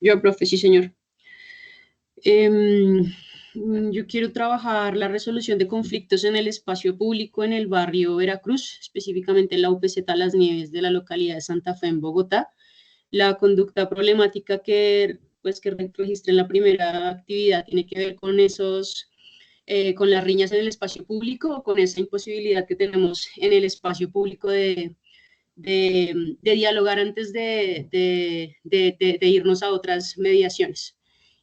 Yo, profe, sí, señor. Yo quiero trabajar la resolución de conflictos en el espacio público en el barrio Veracruz, específicamente en la UPZ Las Nieves de la localidad de Santa Fe, en Bogotá. La conducta problemática que registré en la primera actividad tiene que ver con con las riñas en el espacio público, o con esa imposibilidad que tenemos en el espacio público de dialogar antes de irnos a otras mediaciones.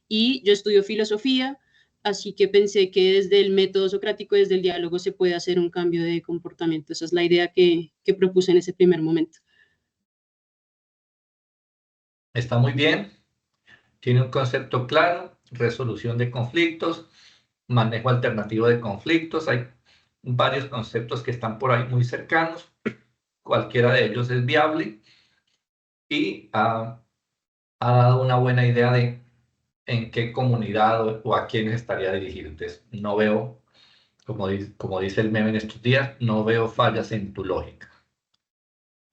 Y yo estudio filosofía, así que pensé que desde el método socrático, desde el diálogo, se puede hacer un cambio de comportamiento. Esa es la idea que propuse en ese primer momento. Está muy bien. Tiene un concepto claro: resolución de conflictos, manejo alternativo de conflictos. Hay varios conceptos que están por ahí muy cercanos. Cualquiera de ellos es viable y ha dado una buena idea de en qué comunidad o a quiénes estaría dirigido. Entonces, no veo, como dice el meme en estos días, no veo fallas en tu lógica.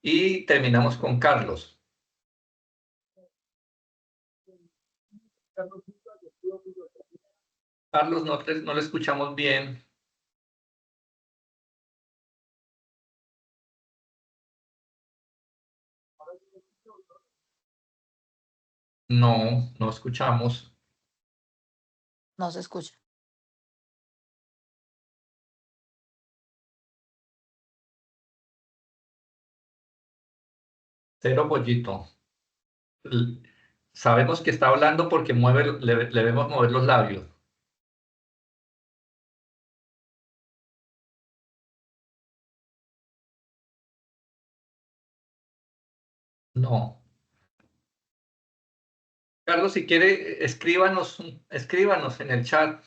Y terminamos con Carlos. Carlos, no le escuchamos bien. No escuchamos. No se escucha. Cero pollito. Sabemos que está hablando porque le vemos mover los labios. No. Carlos, si quiere, escríbanos en el chat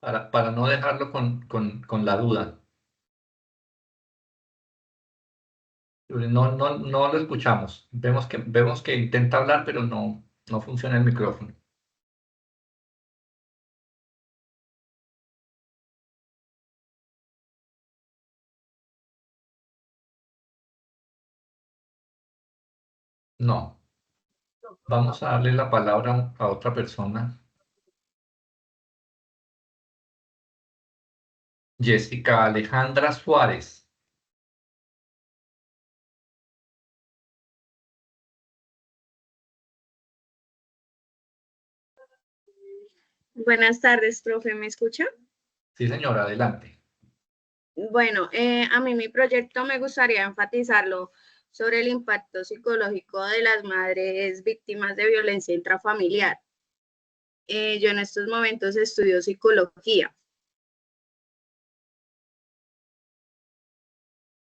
para no dejarlo con la duda. No lo escuchamos. Vemos que intenta hablar, pero no funciona el micrófono. No. Vamos a darle la palabra a otra persona. Jessica Alejandra Suárez. Buenas tardes, profe, ¿me escucha? Sí, señora, adelante. Bueno, a mí mi proyecto me gustaría enfatizarlo sobre el impacto psicológico de las madres víctimas de violencia intrafamiliar. Yo en estos momentos estudio psicología.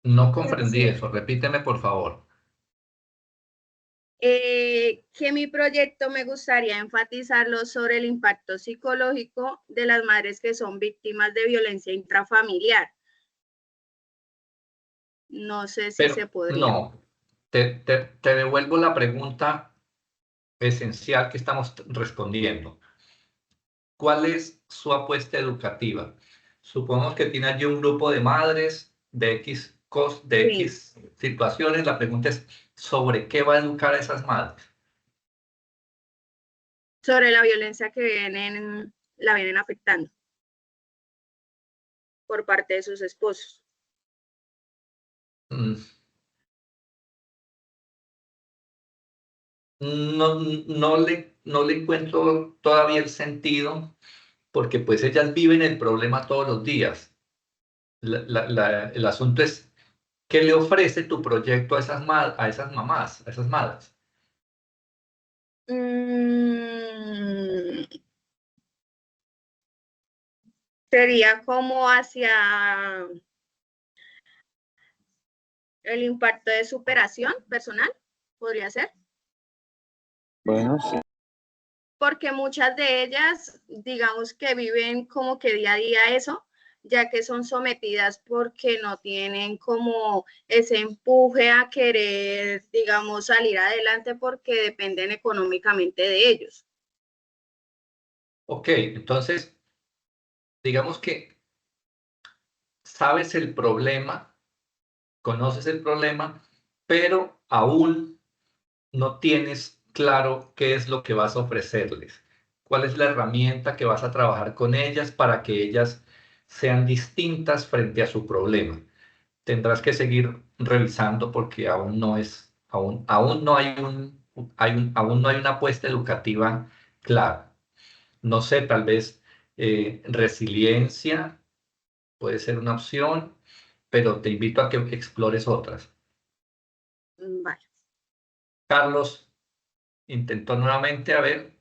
No comprendí eso. Repíteme, por favor. Que mi proyecto me gustaría enfatizarlo sobre el impacto psicológico de las madres que son víctimas de violencia intrafamiliar. No sé si se podría. No, te devuelvo la pregunta esencial que estamos respondiendo. ¿Cuál es su apuesta educativa? Supongamos que tiene allí un grupo de madres de X situaciones. La pregunta es: ¿sobre qué va a educar a esas madres? sobre la violencia que la vienen afectando por parte de sus esposos. No le encuentro todavía el sentido, porque pues ellas viven el problema todos los días. El asunto es, ¿qué le ofrece tu proyecto a esas mamás, a esas madres? Sería como hacia el impacto de superación personal, podría ser. Bueno, sí. Porque muchas de ellas, digamos que viven como que día a día eso, ya que son sometidas porque no tienen como ese empuje a querer, digamos, salir adelante porque dependen económicamente de ellos. Ok, entonces, digamos que sabes el problema, conoces el problema, pero aún no tienes claro qué es lo que vas a ofrecerles, cuál es la herramienta que vas a trabajar con ellas para que ellas sean distintas frente a su problema. Tendrás que seguir revisando porque aún no hay una apuesta educativa clara. No sé, tal vez resiliencia puede ser una opción, pero te invito a que explores otras. Vale. Carlos intentó nuevamente, a ver.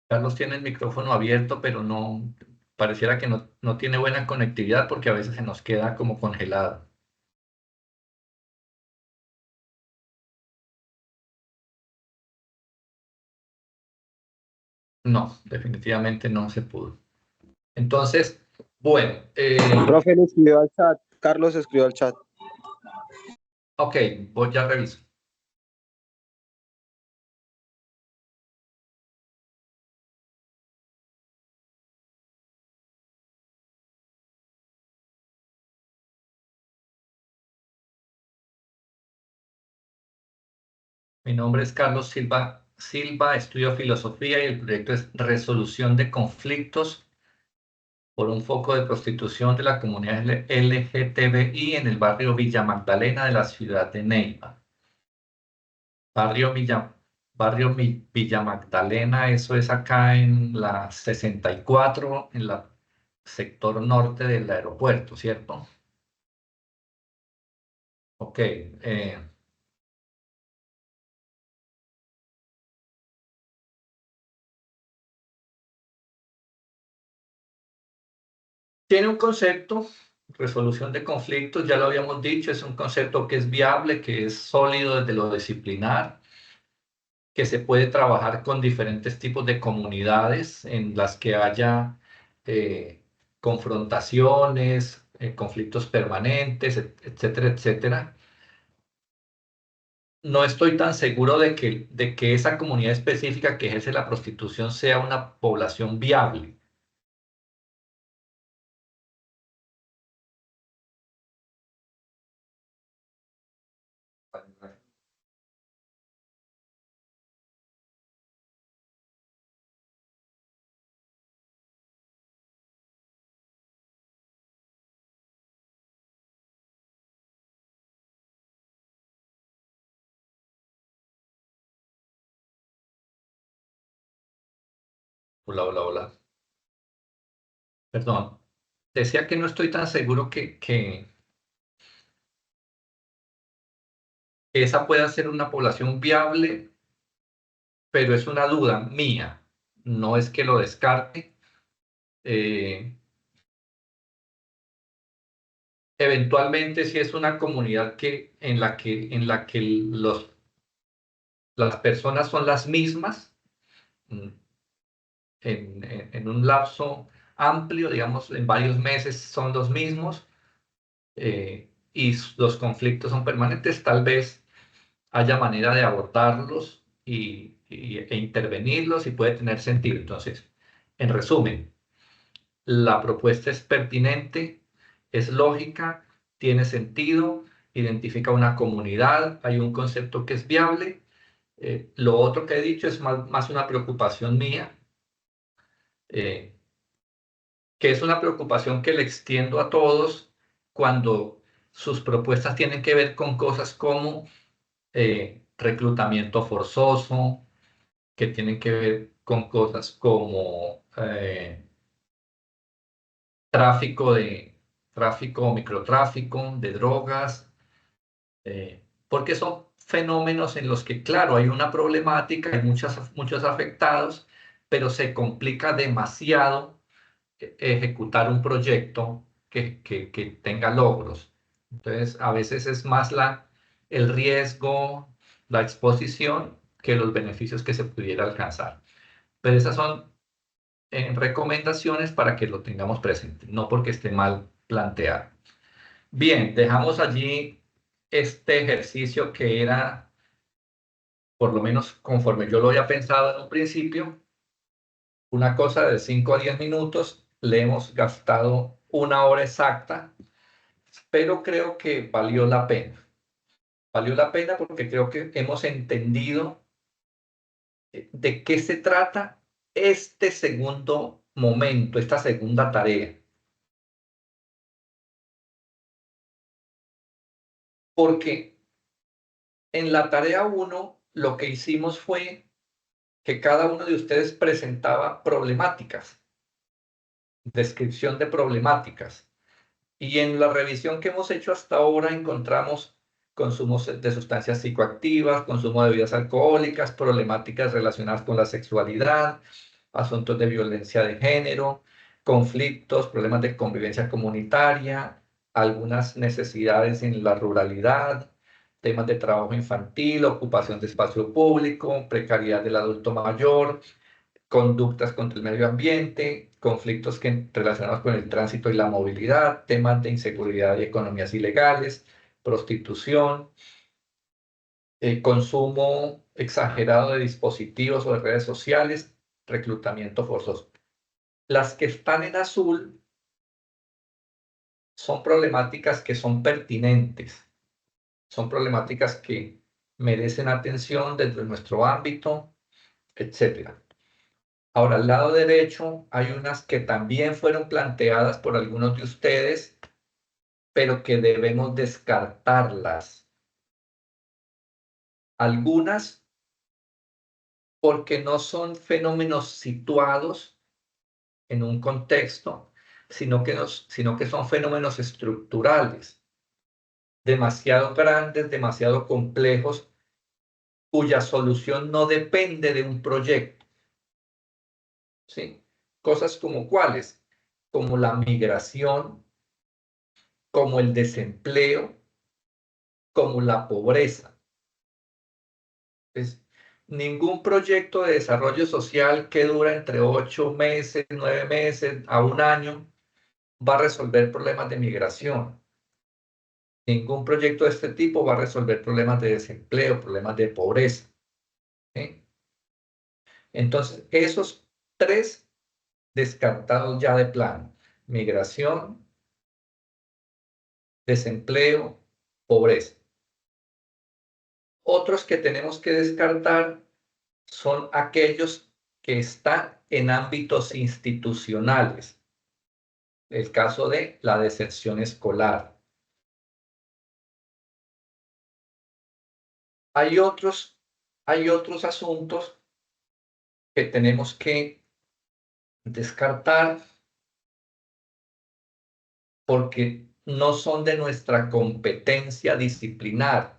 Carlos tiene el micrófono abierto, pero no, pareciera que no tiene buena conectividad porque a veces se nos queda como congelado. No, definitivamente no se pudo. Entonces, bueno. Profe, le escribió al chat. Carlos escribió al chat. Ok, voy ya reviso. Mi nombre es Carlos Silva, estudio filosofía y el proyecto es Resolución de Conflictos por un foco de prostitución de la comunidad LGTBI en el barrio Villa Magdalena de la ciudad de Neiva. Barrio Villa Magdalena, eso es acá en la 64, en el sector norte del aeropuerto, ¿cierto? Ok. Tiene un concepto, resolución de conflictos, ya lo habíamos dicho, es un concepto que es viable, que es sólido desde lo disciplinar, que se puede trabajar con diferentes tipos de comunidades en las que haya confrontaciones, conflictos permanentes, etcétera, etcétera. No estoy tan seguro de que esa comunidad específica que ejerce la prostitución sea una población viable. Hola, hola, hola. Perdón. Decía que no estoy tan seguro que esa pueda ser una población viable, pero es una duda mía. No es que lo descarte. Eventualmente, si es una comunidad en la que las personas son las mismas, en un lapso amplio, digamos, en varios meses son los mismos, y los conflictos son permanentes, tal vez haya manera de abordarlos e intervenirlos y puede tener sentido. Entonces, en resumen, la propuesta es pertinente es lógica, tiene sentido, identifica una comunidad, hay un concepto que es viable. Lo otro que he dicho es más una preocupación mía, que es una preocupación que le extiendo a todos cuando sus propuestas tienen que ver con cosas como reclutamiento forzoso, que tienen que ver con cosas como tráfico o microtráfico de drogas, porque son fenómenos en los que, claro, hay una problemática, hay muchos afectados, pero se complica demasiado ejecutar un proyecto que tenga logros. Entonces, a veces es más el riesgo, la exposición, que los beneficios que se pudiera alcanzar. Pero esas son recomendaciones para que lo tengamos presente, no porque esté mal planteado. Bien, dejamos allí este ejercicio que era, por lo menos conforme yo lo había pensado en un principio, una cosa de 5 a 10 minutos, le hemos gastado 1 hora exacta, pero creo que valió la pena. Valió la pena porque creo que hemos entendido de qué se trata este segundo momento, esta segunda tarea. Porque en la tarea 1 lo que hicimos fue que cada uno de ustedes presentaba problemáticas, descripción de problemáticas. Y en la revisión que hemos hecho hasta ahora encontramos consumo de sustancias psicoactivas, consumo de bebidas alcohólicas, problemáticas relacionadas con la sexualidad, asuntos de violencia de género, conflictos, problemas de convivencia comunitaria, algunas necesidades en la ruralidad, temas de trabajo infantil, ocupación de espacio público, precariedad del adulto mayor, conductas contra el medio ambiente, conflictos relacionados con el tránsito y la movilidad, temas de inseguridad y economías ilegales, prostitución, consumo exagerado de dispositivos o de redes sociales, reclutamiento forzoso. Las que están en azul son problemáticas que son pertinentes, son problemáticas que merecen atención dentro de nuestro ámbito, etcétera. Ahora, al lado derecho hay unas que también fueron planteadas por algunos de ustedes, pero que debemos descartarlas. Algunas porque no son fenómenos situados en un contexto, sino que son fenómenos estructurales, demasiado grandes, demasiado complejos, cuya solución no depende de un proyecto. ¿Sí? Cosas como cuáles, como la migración, como el desempleo, como la pobreza. Ningún proyecto de desarrollo social que dura entre 8 meses, 9 meses a 1 año va a resolver problemas de migración. Ningún proyecto de este tipo va a resolver problemas de desempleo, problemas de pobreza. ¿Sí? Entonces, esos 3 descartados ya de plano: migración, desempleo, pobreza. Otros que tenemos que descartar son aquellos que están en ámbitos institucionales. El caso de la deserción escolar. Hay otros asuntos que tenemos que descartar porque no son de nuestra competencia disciplinar,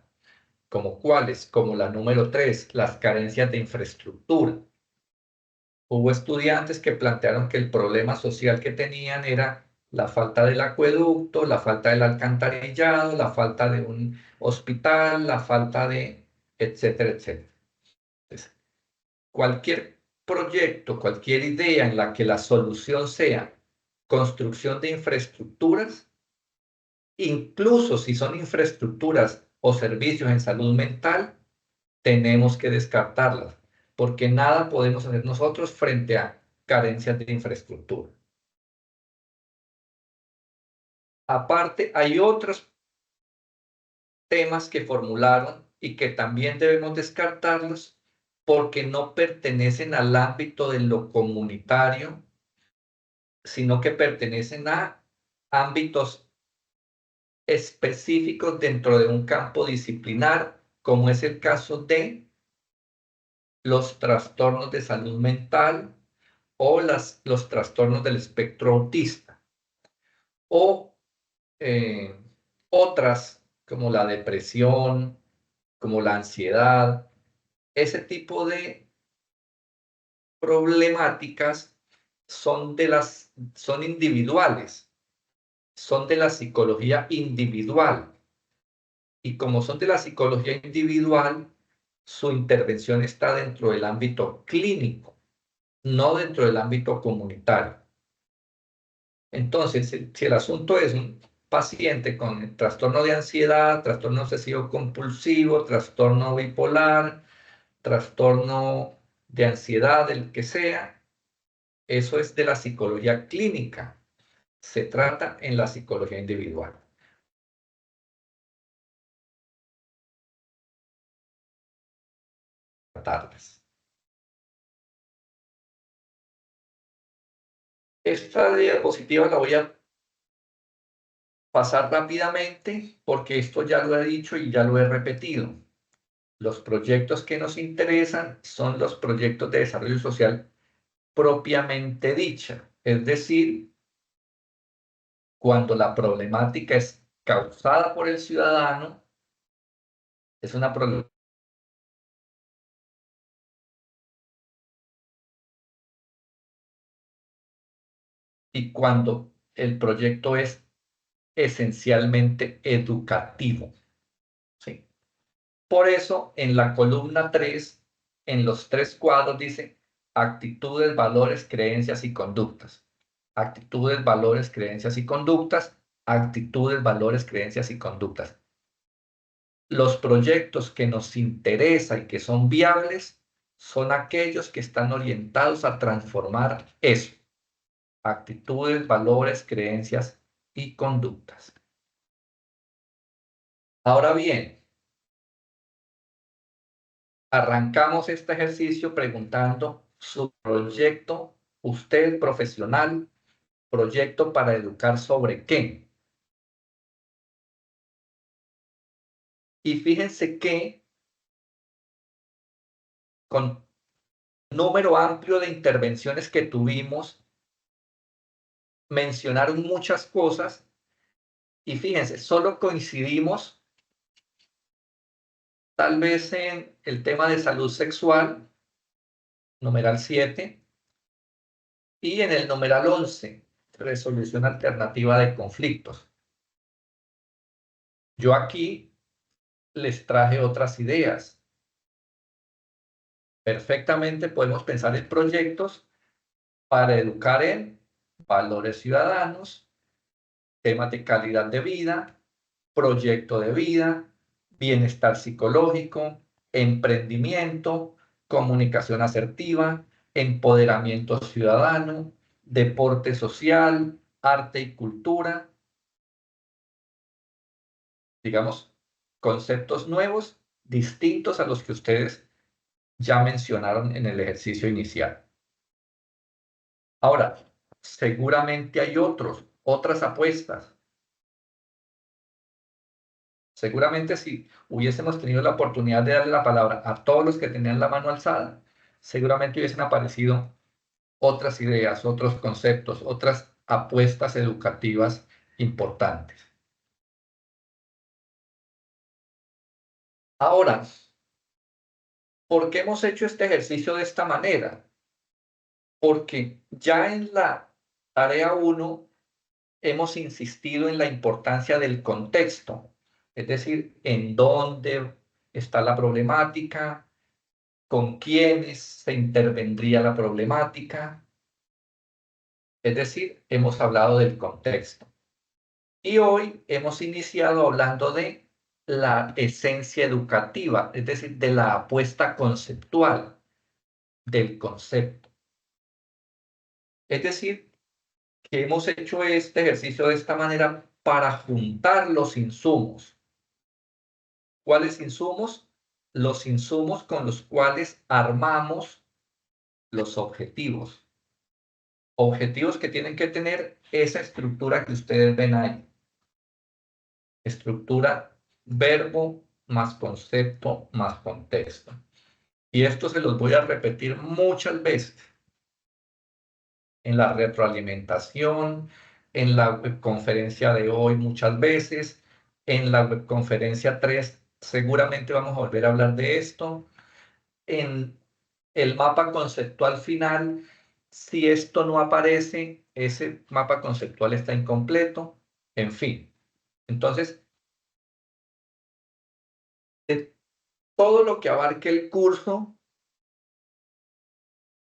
como cuáles, como la número 3, las carencias de infraestructura. Hubo estudiantes que plantearon que el problema social que tenían era la falta del acueducto, la falta del alcantarillado, la falta de un hospital, la falta de etcétera, etcétera. Entonces, cualquier proyecto, cualquier idea en la que la solución sea construcción de infraestructuras, incluso si son infraestructuras o servicios en salud mental, tenemos que descartarlas, porque nada podemos hacer nosotros frente a carencias de infraestructura. Aparte, hay otros temas que formularon y que también debemos descartarlos porque no pertenecen al ámbito de lo comunitario, sino que pertenecen a ámbitos específicos dentro de un campo disciplinar, como es el caso de los trastornos de salud mental o los trastornos del espectro autista, o otras como la depresión, como la ansiedad. Ese tipo de problemáticas son individuales, son de la psicología individual. Y como son de la psicología individual, su intervención está dentro del ámbito clínico, no dentro del ámbito comunitario. Entonces, si el asunto es un paciente con trastorno de ansiedad, trastorno obsesivo compulsivo, trastorno bipolar, trastorno de ansiedad, el que sea, eso es de la psicología clínica. Se trata en la psicología individual. Tratarlas. Esta diapositiva la voy a pasar rápidamente porque esto ya lo he dicho y ya lo he repetido. Los proyectos que nos interesan son los proyectos de desarrollo social propiamente dicha, es decir, cuando la problemática es causada por el ciudadano, es una problemática y cuando el proyecto es esencialmente educativo. ¿Sí? Por eso, en la columna 3, en los 3 cuadros dice actitudes, valores, creencias y conductas. Actitudes, valores, creencias y conductas. Actitudes, valores, creencias y conductas. Los proyectos que nos interesan y que son viables son aquellos que están orientados a transformar eso. Actitudes, valores, creencias y conductas. Ahora bien, arrancamos este ejercicio preguntando su proyecto, usted profesional, proyecto para educar sobre qué. Y fíjense que con número amplio de intervenciones que tuvimos, mencionaron muchas cosas y fíjense, solo coincidimos tal vez en el tema de salud sexual, numeral 7, y en el numeral 11, resolución alternativa de conflictos. Yo aquí les traje otras ideas. Perfectamente podemos pensar en proyectos para educar en valores ciudadanos, temas de calidad de vida, proyecto de vida, bienestar psicológico, emprendimiento, comunicación asertiva, empoderamiento ciudadano, deporte social, arte y cultura. Digamos, conceptos nuevos, distintos a los que ustedes ya mencionaron en el ejercicio inicial. Ahora, seguramente hay otras apuestas. Seguramente si hubiésemos tenido la oportunidad de darle la palabra a todos los que tenían la mano alzada, seguramente hubiesen aparecido otras ideas, otros conceptos, otras apuestas educativas importantes. Ahora, ¿por qué hemos hecho este ejercicio de esta manera? Porque ya en la tarea 1 hemos insistido en la importancia del contexto, es decir, en dónde está la problemática, con quiénes se intervendría la problemática. Es decir, hemos hablado del contexto. Y hoy hemos iniciado hablando de la esencia educativa, es decir, de la apuesta conceptual del concepto. Es decir, que hemos hecho este ejercicio de esta manera para juntar los insumos. ¿Cuáles insumos? Los insumos con los cuales armamos los objetivos. Objetivos que tienen que tener esa estructura que ustedes ven ahí. Estructura verbo más concepto más contexto. Y esto se los voy a repetir muchas veces. En la retroalimentación, en la webconferencia de hoy muchas veces, en la webconferencia 3 seguramente vamos a volver a hablar de esto. En el mapa conceptual final, si esto no aparece, ese mapa conceptual está incompleto, en fin. Entonces, de todo lo que abarque el curso,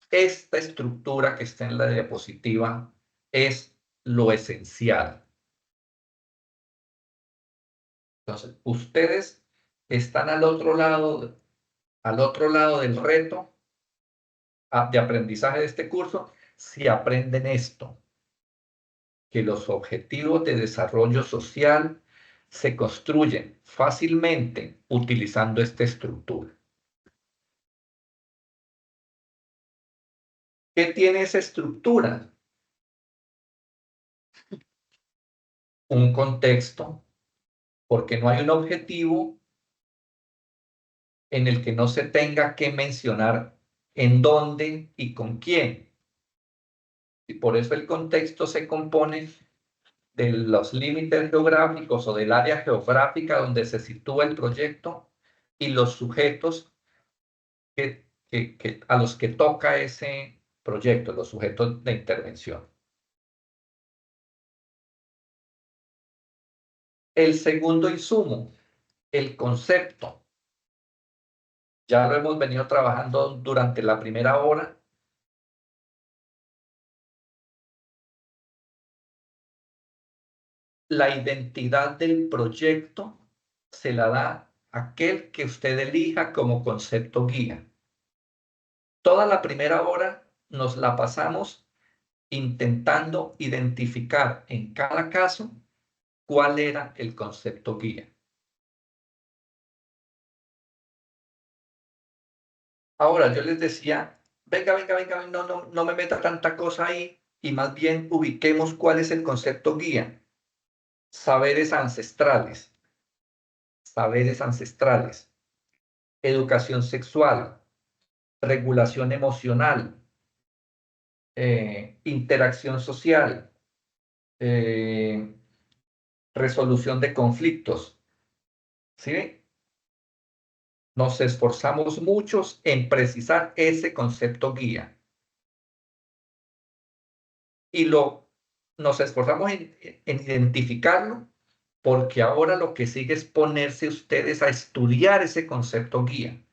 esta estructura que está en la diapositiva es lo esencial. Entonces, ustedes están al otro lado del reto de aprendizaje de este curso si aprenden esto, que los objetivos de desarrollo social se construyen fácilmente utilizando esta estructura. ¿Qué tiene esa estructura? Un contexto, porque no hay un objetivo en el que no se tenga que mencionar en dónde y con quién. Y por eso el contexto se compone de los límites geográficos o del área geográfica donde se sitúa el proyecto y los sujetos a los que toca ese proyecto, los sujetos de intervención. El segundo insumo, el concepto. Ya lo hemos venido trabajando durante la primera hora. La identidad del proyecto se la da aquel que usted elija como concepto guía. Toda la primera hora nos la pasamos intentando identificar en cada caso cuál era el concepto guía. Ahora, yo les decía, venga, no me meta tanta cosa ahí y más bien ubiquemos cuál es el concepto guía. Saberes ancestrales, educación sexual, regulación emocional, interacción social, resolución de conflictos. ¿Sí? Nos esforzamos muchos en precisar ese concepto guía. Y nos esforzamos en identificarlo porque ahora lo que sigue es ponerse ustedes a estudiar ese concepto guía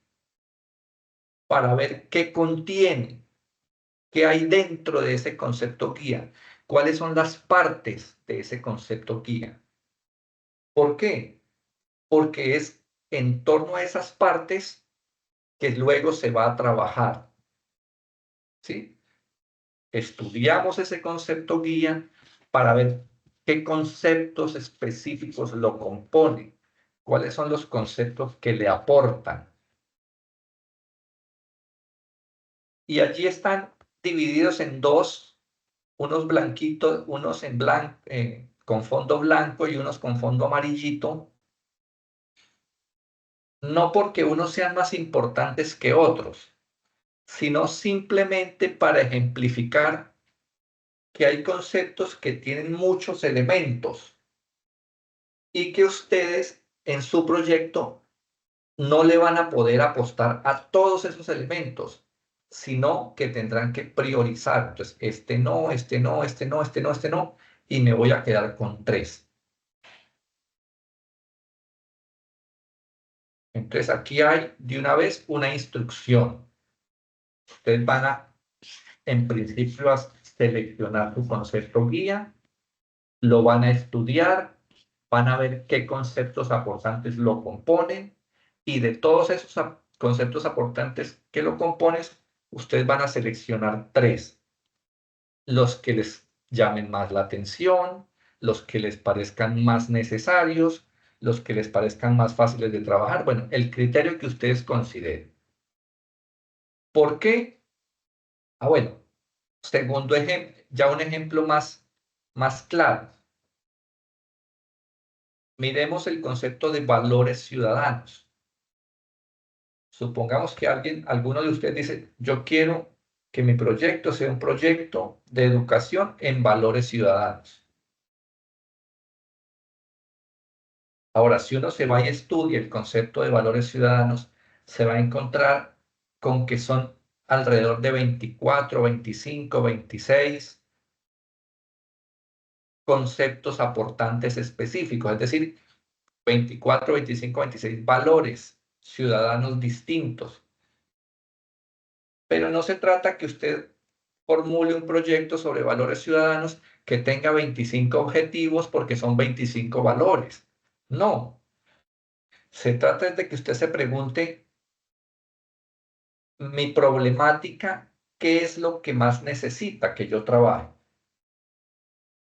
para ver qué contiene, qué hay dentro de ese concepto guía, cuáles son las partes de ese concepto guía. ¿Por qué? Porque es en torno a esas partes que luego se va a trabajar. ¿Sí? Estudiamos ese concepto guía para ver qué conceptos específicos lo componen, cuáles son los conceptos que le aportan. Y allí están divididos en dos, unos blanquitos, unos en blanco, con fondo blanco y unos con fondo amarillito. No porque unos sean más importantes que otros, sino simplemente para ejemplificar que hay conceptos que tienen muchos elementos y que ustedes en su proyecto no le van a poder apostar a todos esos elementos, sino que tendrán que priorizar. Entonces, este no, y me voy a quedar con 3. Entonces, aquí hay de una vez una instrucción. Ustedes van a, en principio, a seleccionar su concepto guía, lo van a estudiar, van a ver qué conceptos aportantes lo componen, y de todos esos conceptos aportantes que lo componen, ustedes van a seleccionar 3. Los que les llamen más la atención, los que les parezcan más necesarios, los que les parezcan más fáciles de trabajar. Bueno, el criterio que ustedes consideren. ¿Por qué? Bueno, segundo ejemplo, ya un ejemplo más claro. Miremos el concepto de valores ciudadanos. Supongamos que alguno de ustedes dice, yo quiero que mi proyecto sea un proyecto de educación en valores ciudadanos. Ahora, si uno se va y estudia el concepto de valores ciudadanos, se va a encontrar con que son alrededor de 24, 25, 26 conceptos aportantes específicos, es decir, 24, 25, 26 valores ciudadanos distintos. Pero no se trata que usted formule un proyecto sobre valores ciudadanos que tenga 25 objetivos porque son 25 valores. No. Se trata de que usted se pregunte, mi problemática, ¿qué es lo que más necesita que yo trabaje?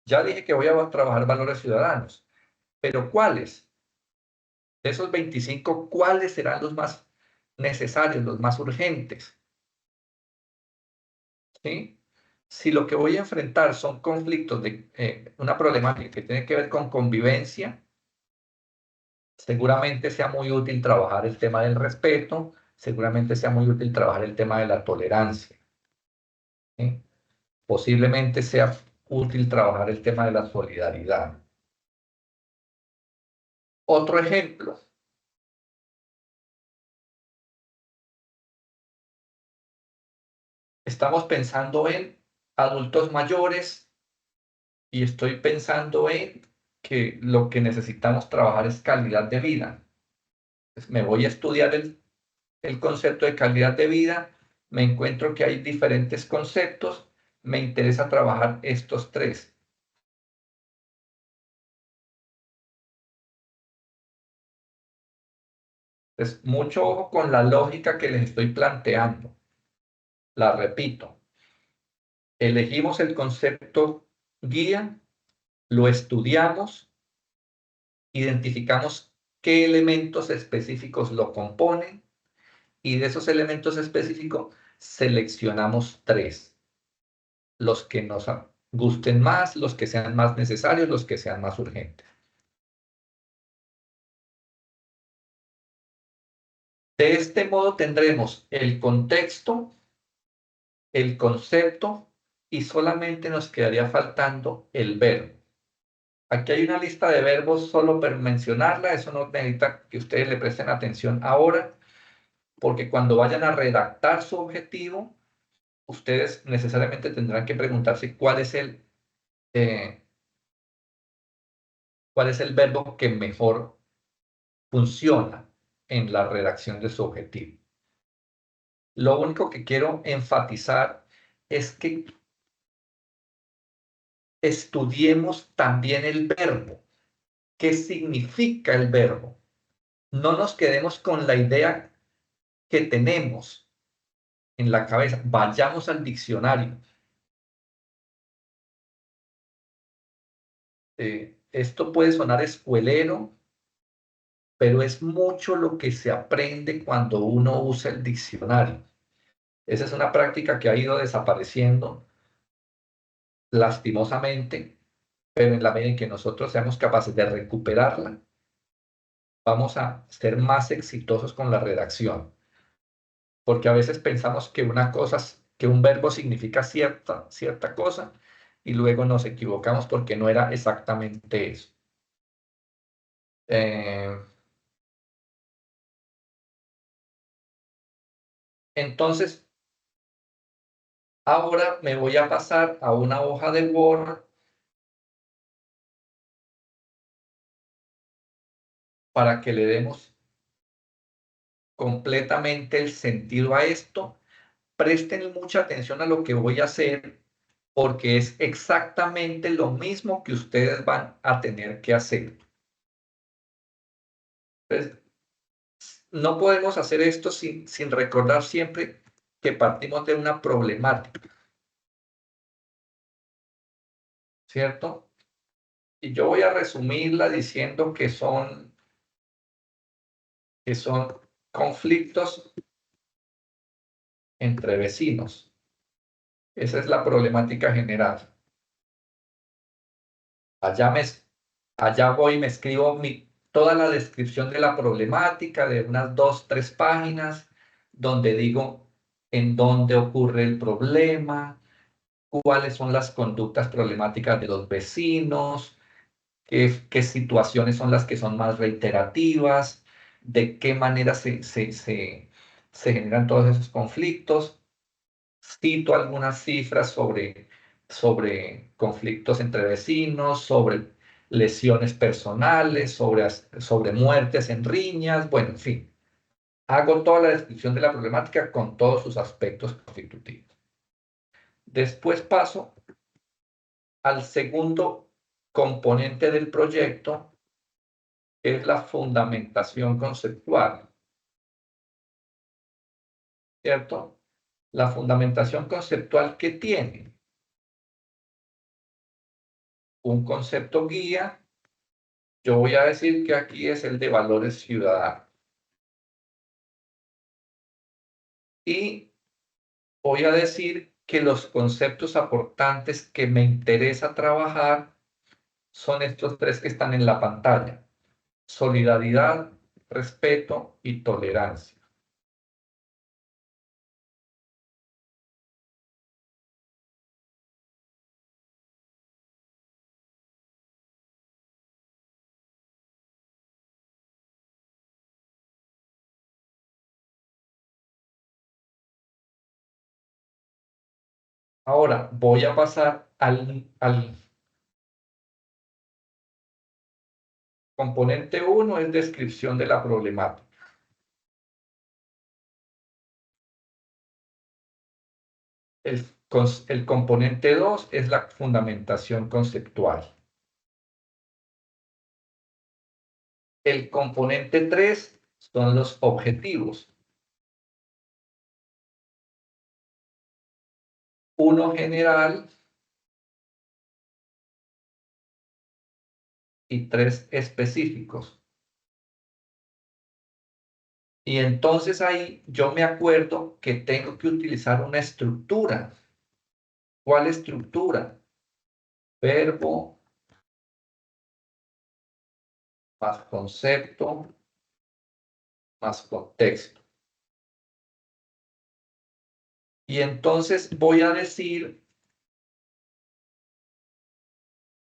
Ya dije que voy a trabajar valores ciudadanos, pero ¿cuáles? De esos 25, ¿cuáles serán los más necesarios, los más urgentes? ¿Sí? Si lo que voy a enfrentar son conflictos de una problemática que tiene que ver con convivencia, seguramente sea muy útil trabajar el tema del respeto, seguramente sea muy útil trabajar el tema de la tolerancia. ¿Sí? Posiblemente sea útil trabajar el tema de la solidaridad. Otro ejemplo. Estamos pensando en adultos mayores y estoy pensando en que lo que necesitamos trabajar es calidad de vida. Pues me voy a estudiar el concepto de calidad de vida, me encuentro que hay diferentes conceptos, me interesa trabajar estos tres. Entonces, mucho ojo con la lógica que les estoy planteando. La repito. Elegimos el concepto guía, lo estudiamos, identificamos qué elementos específicos lo componen y de esos elementos específicos seleccionamos tres. Los que nos gusten más, los que sean más necesarios, los que sean más urgentes. De este modo tendremos el contexto, el concepto y solamente nos quedaría faltando el verbo. Aquí hay una lista de verbos solo por mencionarla, eso no necesita que ustedes le presten atención ahora, porque cuando vayan a redactar su objetivo, ustedes necesariamente tendrán que preguntarse cuál es el verbo que mejor funciona en la redacción de su objetivo. Lo único que quiero enfatizar es que estudiemos también el verbo. ¿Qué significa el verbo? No nos quedemos con la idea que tenemos en la cabeza. Vayamos al diccionario. Esto puede sonar escuelero, pero es mucho lo que se aprende cuando uno usa el diccionario. Esa es una práctica que ha ido desapareciendo lastimosamente, pero en la medida en que nosotros seamos capaces de recuperarla, vamos a ser más exitosos con la redacción. Porque a veces pensamos que que un verbo significa cierta cosa y luego nos equivocamos porque no era exactamente eso. Entonces, ahora me voy a pasar a una hoja de Word para que le demos completamente el sentido a esto. Presten mucha atención a lo que voy a hacer porque es exactamente lo mismo que ustedes van a tener que hacer. Entonces, no podemos hacer esto sin recordar siempre que partimos de una problemática. ¿Cierto? Y yo voy a resumirla diciendo que son conflictos entre vecinos. Esa es la problemática general. Allá voy y me escribo toda la descripción de la problemática de unas 2, 3 páginas, donde digo en dónde ocurre el problema, cuáles son las conductas problemáticas de los vecinos, qué situaciones son las que son más reiterativas, de qué manera se generan todos esos conflictos. Cito algunas cifras sobre conflictos entre vecinos, sobre lesiones personales, sobre muertes en riñas, bueno, en fin. Hago toda la descripción de la problemática con todos sus aspectos constitutivos. Después paso al segundo componente del proyecto, que es la fundamentación conceptual. ¿Cierto? La fundamentación conceptual que tiene un concepto guía. Yo voy a decir que aquí es el de valores ciudadanos. Y voy a decir que los conceptos aportantes que me interesa trabajar son estos 3 que están en la pantalla: solidaridad, respeto y tolerancia. Ahora voy a pasar al componente 1, es descripción de la problemática. El componente 2 es la fundamentación conceptual. El componente 3 son los objetivos. Uno general y 3 específicos. Y entonces ahí yo me acuerdo que tengo que utilizar una estructura. ¿Cuál estructura? Verbo más concepto más contexto. Y entonces voy a decir,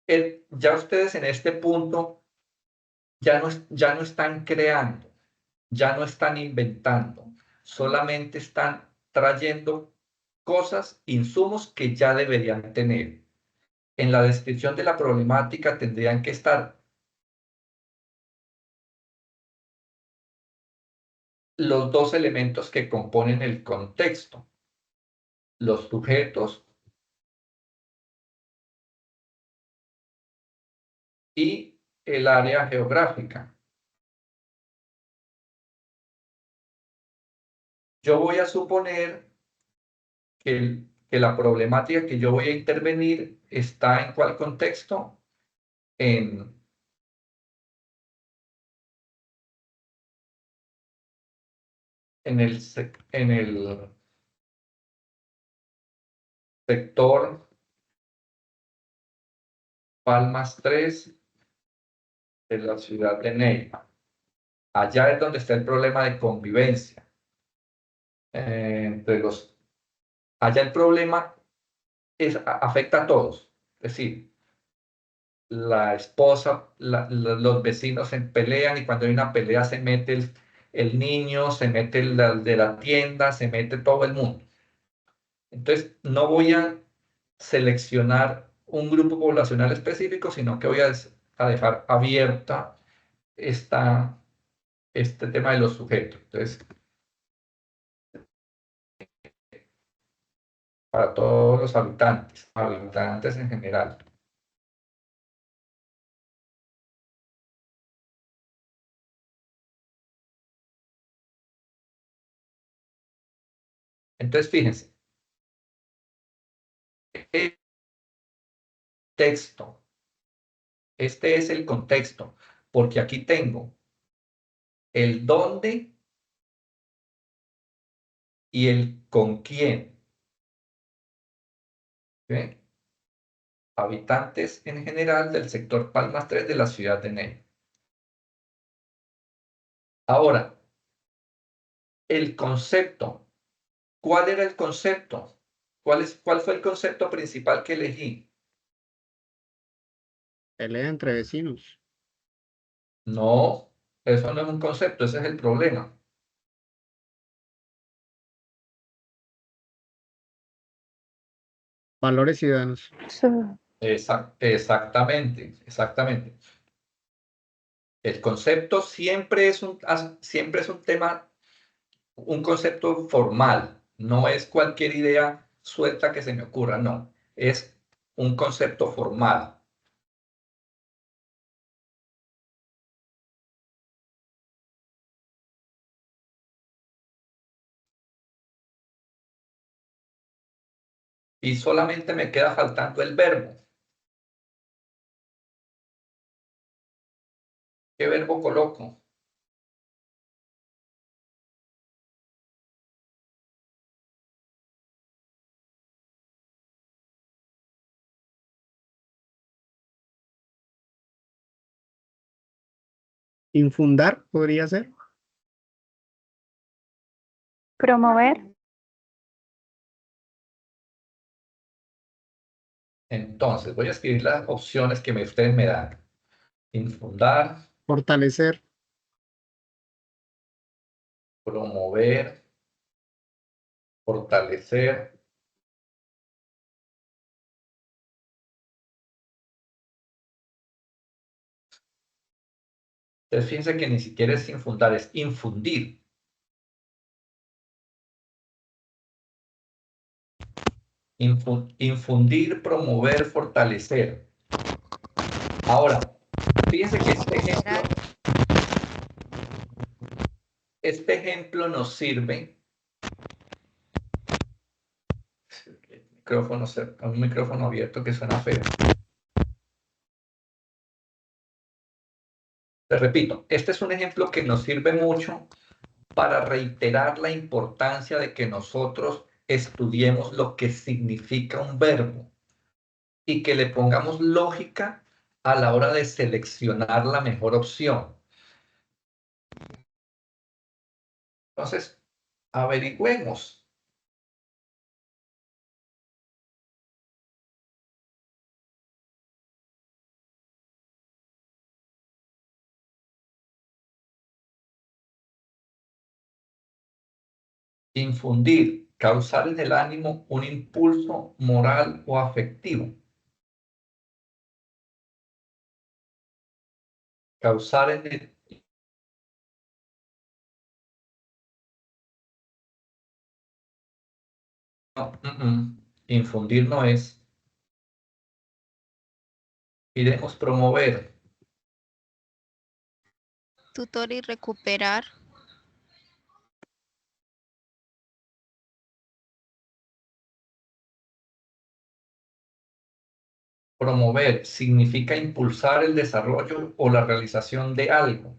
ya ustedes en este punto ya no están creando, ya no están inventando, solamente están trayendo cosas, insumos que ya deberían tener. En la descripción de la problemática tendrían que estar los 2 elementos que componen el contexto: los sujetos y el área geográfica. Yo voy a suponer que la problemática que yo voy a intervenir está en ¿cuál contexto? En el sector Palmas 3 de la ciudad de Neiva. Allá es donde está el problema de convivencia entre los. Allá el problema afecta a todos, es decir, la esposa, los vecinos se pelean, y cuando hay una pelea se mete el niño, se mete el de la tienda, se mete todo el mundo. Entonces, no voy a seleccionar un grupo poblacional específico, sino que voy a dejar abierta este tema de los sujetos. Entonces, para todos los habitantes en general. Entonces, fíjense, el texto Este es el contexto, porque aquí tengo el dónde y el con quién. ¿Sí? Habitantes en general del sector Palmas 3 de la ciudad de Neiva. Ahora, el concepto. ¿Cuál era el concepto? ¿Cuál fue el concepto principal que elegí? Pelea entre vecinos. No, eso no es un concepto, ese es el problema. Valores ciudadanos. Exactamente. El concepto siempre es un tema, un concepto formal, no es cualquier idea suelta que se me ocurra, no, es un concepto formal. Y solamente me queda faltando el verbo. ¿Qué verbo coloco? Infundar podría ser. Promover. Entonces, voy a escribir las opciones que ustedes me dan. Infundar, Fortalecer. promover, fortalecer. Entonces, fíjense que ni siquiera es infundar, es infundir. Infundir, promover, fortalecer. Ahora, fíjense que este ejemplo nos sirve. Un micrófono abierto que suena feo. Te repito, este es un ejemplo que nos sirve mucho para reiterar la importancia de que nosotros estudiemos lo que significa un verbo y que le pongamos lógica a la hora de seleccionar la mejor opción. Entonces, averigüemos. Infundir, causar en el ánimo un impulso moral o afectivo. Causar en el... No, infundir no es. Queremos promover. Tutor y recuperar. Promover significa impulsar el desarrollo o la realización de algo.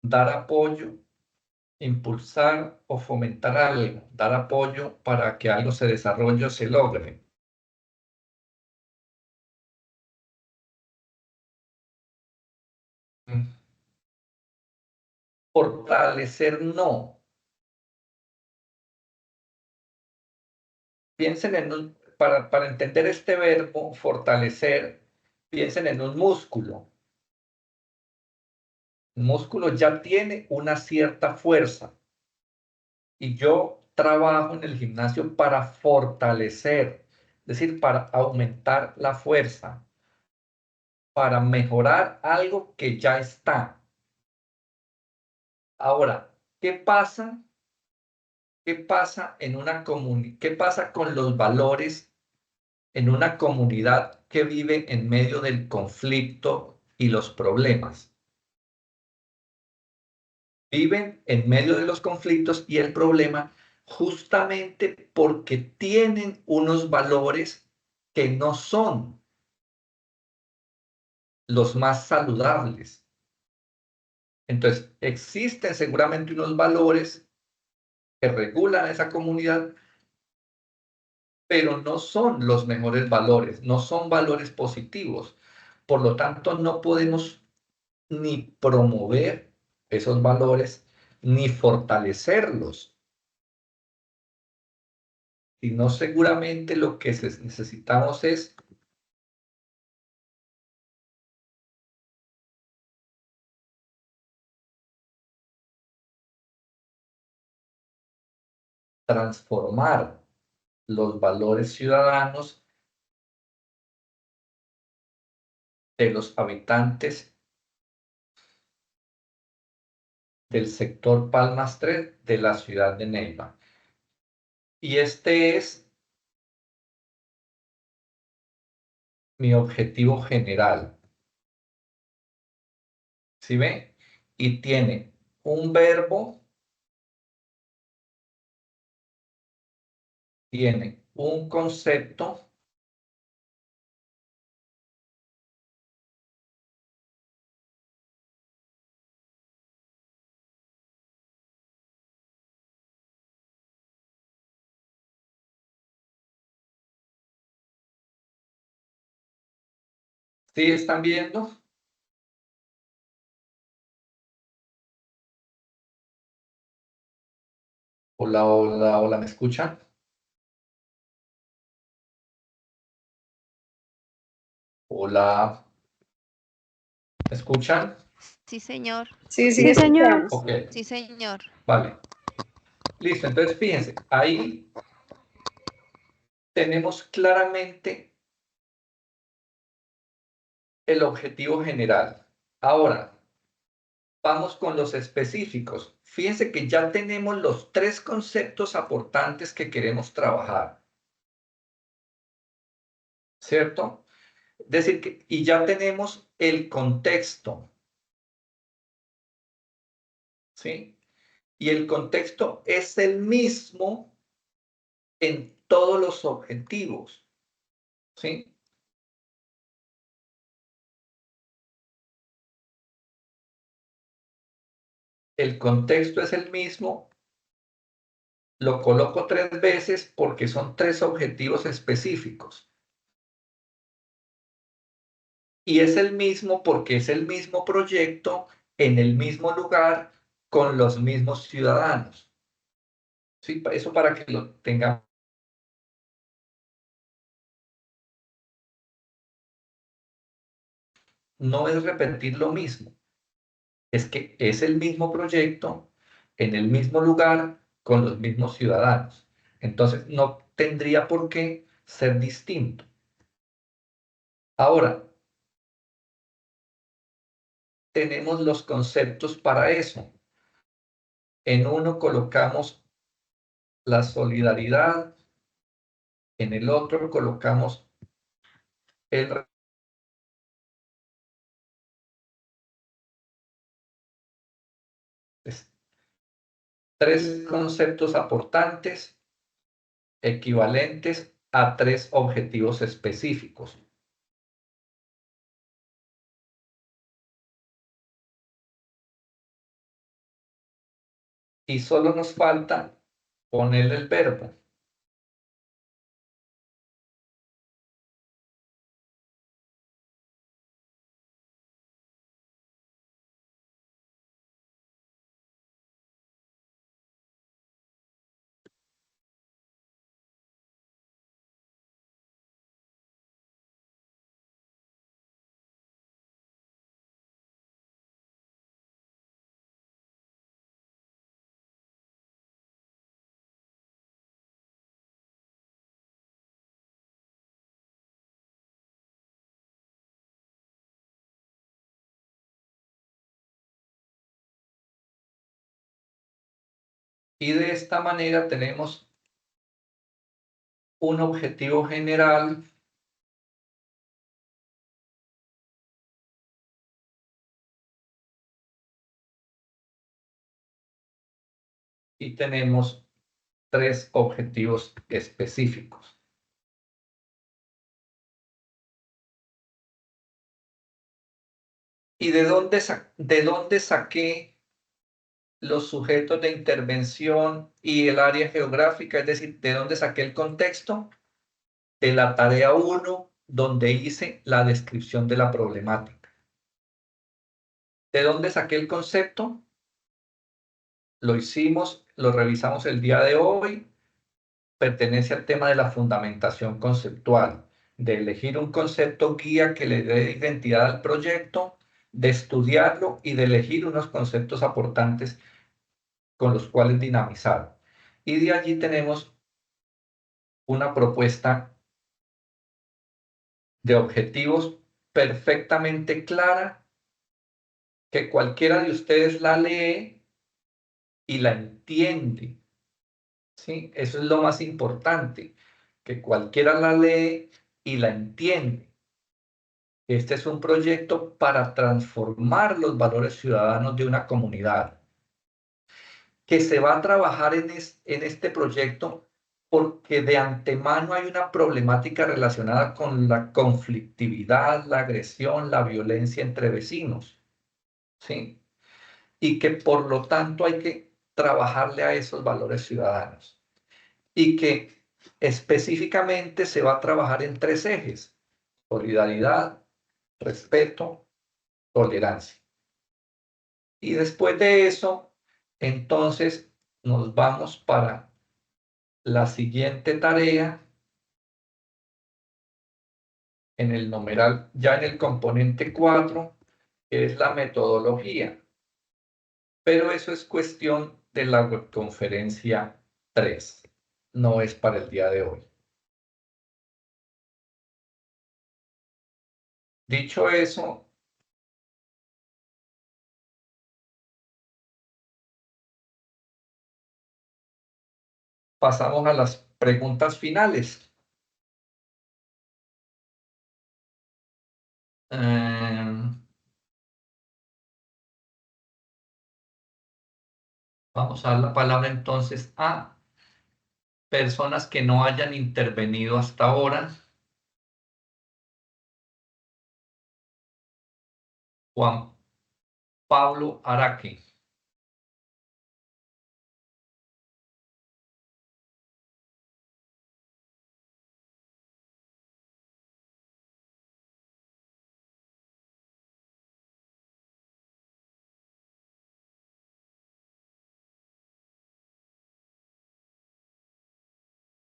Dar apoyo, impulsar o fomentar algo. Dar apoyo para que algo se desarrolle o se logre. Fortalecer no. Piensen en para entender este verbo, fortalecer, piensen en un músculo. El músculo ya tiene una cierta fuerza. Y yo trabajo en el gimnasio para fortalecer, es decir, para aumentar la fuerza, para mejorar algo que ya está. Ahora, ¿qué pasa? ¿Qué pasa en una comunidad? ¿Qué pasa con los valores en una comunidad que vive en medio del conflicto y los problemas? Viven en medio de los conflictos y el problema justamente porque tienen unos valores que no son los más saludables. Entonces, existen seguramente unos valores que regulan esa comunidad, pero no son los mejores valores, no son valores positivos. Por lo tanto, no podemos ni promover esos valores, ni fortalecerlos, sino seguramente lo que necesitamos es transformar los valores ciudadanos de los habitantes del sector Palmas 3 de la ciudad de Neiva. Y este es mi objetivo general. ¿Sí ve? Y tiene un verbo, tiene un concepto, ¿sí están viendo? Hola, hola, hola, ¿me escuchan? Hola, ¿me escuchan? Sí, señor. Sí, Sí, señor. Ok, Sí, señor. vale. Listo, entonces fíjense, ahí tenemos claramente el objetivo general. Ahora, vamos con los específicos. Fíjense que ya tenemos los 3 conceptos aportantes que queremos trabajar. ¿Cierto? Es decir, que, y ya tenemos el contexto. ¿Sí? Y el contexto es el mismo en todos los objetivos. ¿Sí? El contexto es el mismo. Lo coloco 3 veces porque son 3 objetivos específicos. Y es el mismo porque es el mismo proyecto en el mismo lugar con los mismos ciudadanos. ¿Sí? Eso para que lo tengamos. No es repetir lo mismo, es que es el mismo proyecto en el mismo lugar con los mismos ciudadanos. Entonces, no tendría por qué ser distinto. Ahora, tenemos los conceptos para eso. En uno colocamos la solidaridad, en el otro colocamos el 3 conceptos aportantes equivalentes a 3 objetivos específicos. Y solo nos falta ponerle el verbo. Y de esta manera tenemos un objetivo general y tenemos 3 objetivos específicos. ¿Y de dónde saqué los sujetos de intervención y el área geográfica? Es decir, ¿de dónde saqué el contexto? De la tarea 1, donde hice la descripción de la problemática. ¿De dónde saqué el concepto? Lo hicimos, lo revisamos el día de hoy. Pertenece al tema de la fundamentación conceptual, de elegir un concepto guía que le dé identidad al proyecto, de estudiarlo y de elegir unos conceptos aportantes con los cuales dinamizar. Y de allí tenemos una propuesta de objetivos perfectamente clara, que cualquiera de ustedes la lee y la entiende. ¿Sí? Eso es lo más importante, que cualquiera la lee y la entiende. Este es un proyecto para transformar los valores ciudadanos de una comunidad, que se va a trabajar en este proyecto porque de antemano hay una problemática relacionada con la conflictividad, la agresión, la violencia entre vecinos, ¿sí? Y que por lo tanto hay que trabajarle a esos valores ciudadanos. Y que específicamente se va a trabajar en 3 ejes: solidaridad, respeto, tolerancia. Y después de eso, entonces nos vamos para la siguiente tarea en el numeral, ya en el componente 4, que es la metodología. Pero eso es cuestión de la webconferencia 3, no es para el día de hoy. Dicho eso, pasamos a las preguntas finales. Vamos a dar la palabra entonces a personas que no hayan intervenido hasta ahora. Juan Pablo Araque.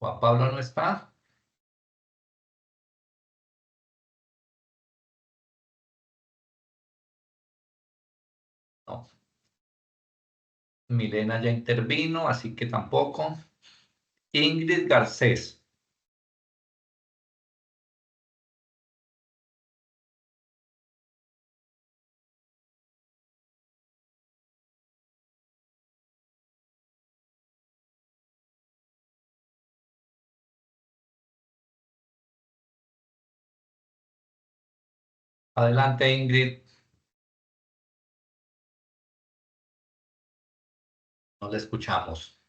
Juan Pablo no está. No. Milena ya intervino, así que tampoco. Ingrid Garcés. Adelante, Ingrid. No la escuchamos.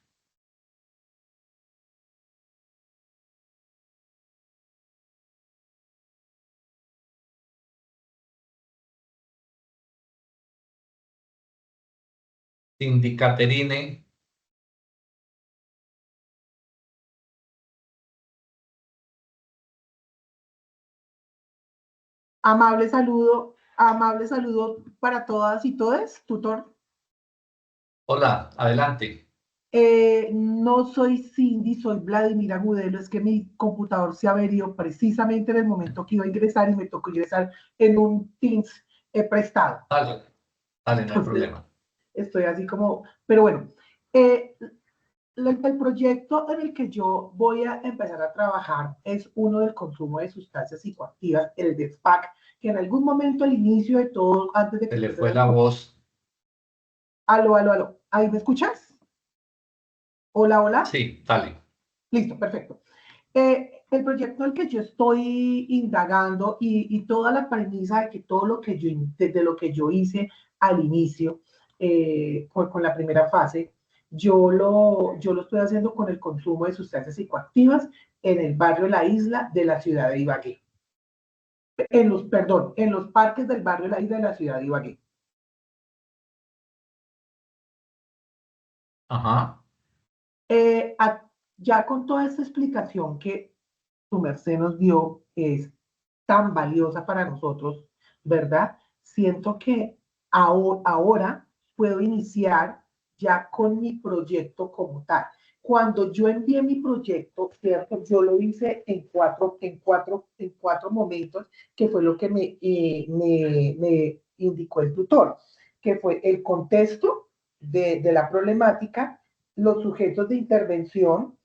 Cindy Caterine. Amable saludo para todas y todes, tutor. Hola, adelante. No soy Cindy, soy Vladimir Agudelo. Es que mi computador se averió precisamente en el momento que iba a ingresar y me tocó ingresar en un Teams prestado. Dale, no hay problema. Estoy así como, pero bueno, el proyecto en el que yo voy a empezar a trabajar es uno del consumo de sustancias psicoactivas, el de SPAC, que en algún momento al inicio de todo, antes de que... Se le fue la voz. Aló, ¿ahí me escuchas? Hola. Sí, dale. Listo, perfecto. El proyecto en el que yo estoy indagando y toda la premisa de que todo lo que desde lo que yo hice al inicio, con la primera fase, yo lo estoy haciendo con el consumo de sustancias psicoactivas en el barrio La Isla de la ciudad de Ibagué. en los parques del barrio La Isla de la ciudad de Ibagué. Ajá. Ya con toda esta explicación que tu merced nos dio, es tan valiosa para nosotros, ¿verdad? Siento que ahora puedo iniciar ya con mi proyecto como tal. Cuando yo envié mi proyecto, ¿cierto? Yo lo hice en cuatro momentos, que fue lo que me indicó el tutor, que fue el contexto de la problemática, los sujetos de intervención,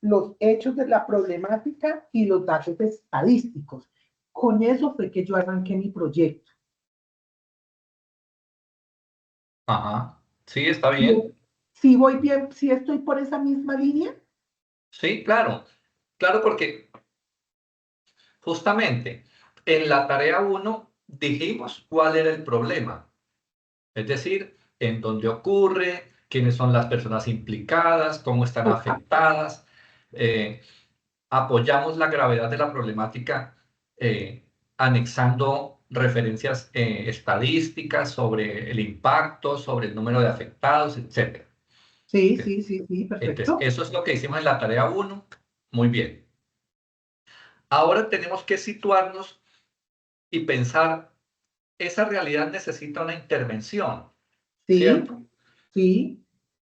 los hechos de la problemática y los datos estadísticos. Con eso fue que yo arranqué mi proyecto. Ajá. Sí, está bien. Si voy bien, si estoy por esa misma línea. Sí, claro. Claro, porque justamente en la tarea 1 dijimos cuál era el problema. Es decir, en dónde ocurre, quiénes son las personas implicadas, cómo están afectadas. Apoyamos la gravedad de la problemática anexando referencias estadísticas sobre el impacto, sobre el número de afectados, etc. Sí, perfecto. Entonces, eso es lo que hicimos en la tarea 1. Muy bien. Ahora tenemos que situarnos y pensar, esa realidad necesita una intervención, ¿cierto? Sí.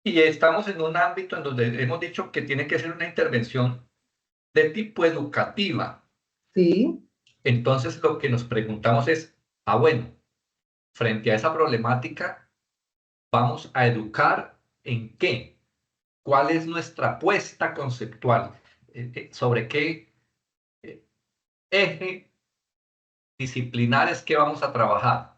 Y estamos en un ámbito en donde hemos dicho que tiene que ser una intervención de tipo educativa. Sí. Entonces, lo que nos preguntamos es, bueno, frente a esa problemática, ¿vamos a educar en qué? ¿Cuál es nuestra apuesta conceptual? ¿Sobre qué eje disciplinar es que vamos a trabajar?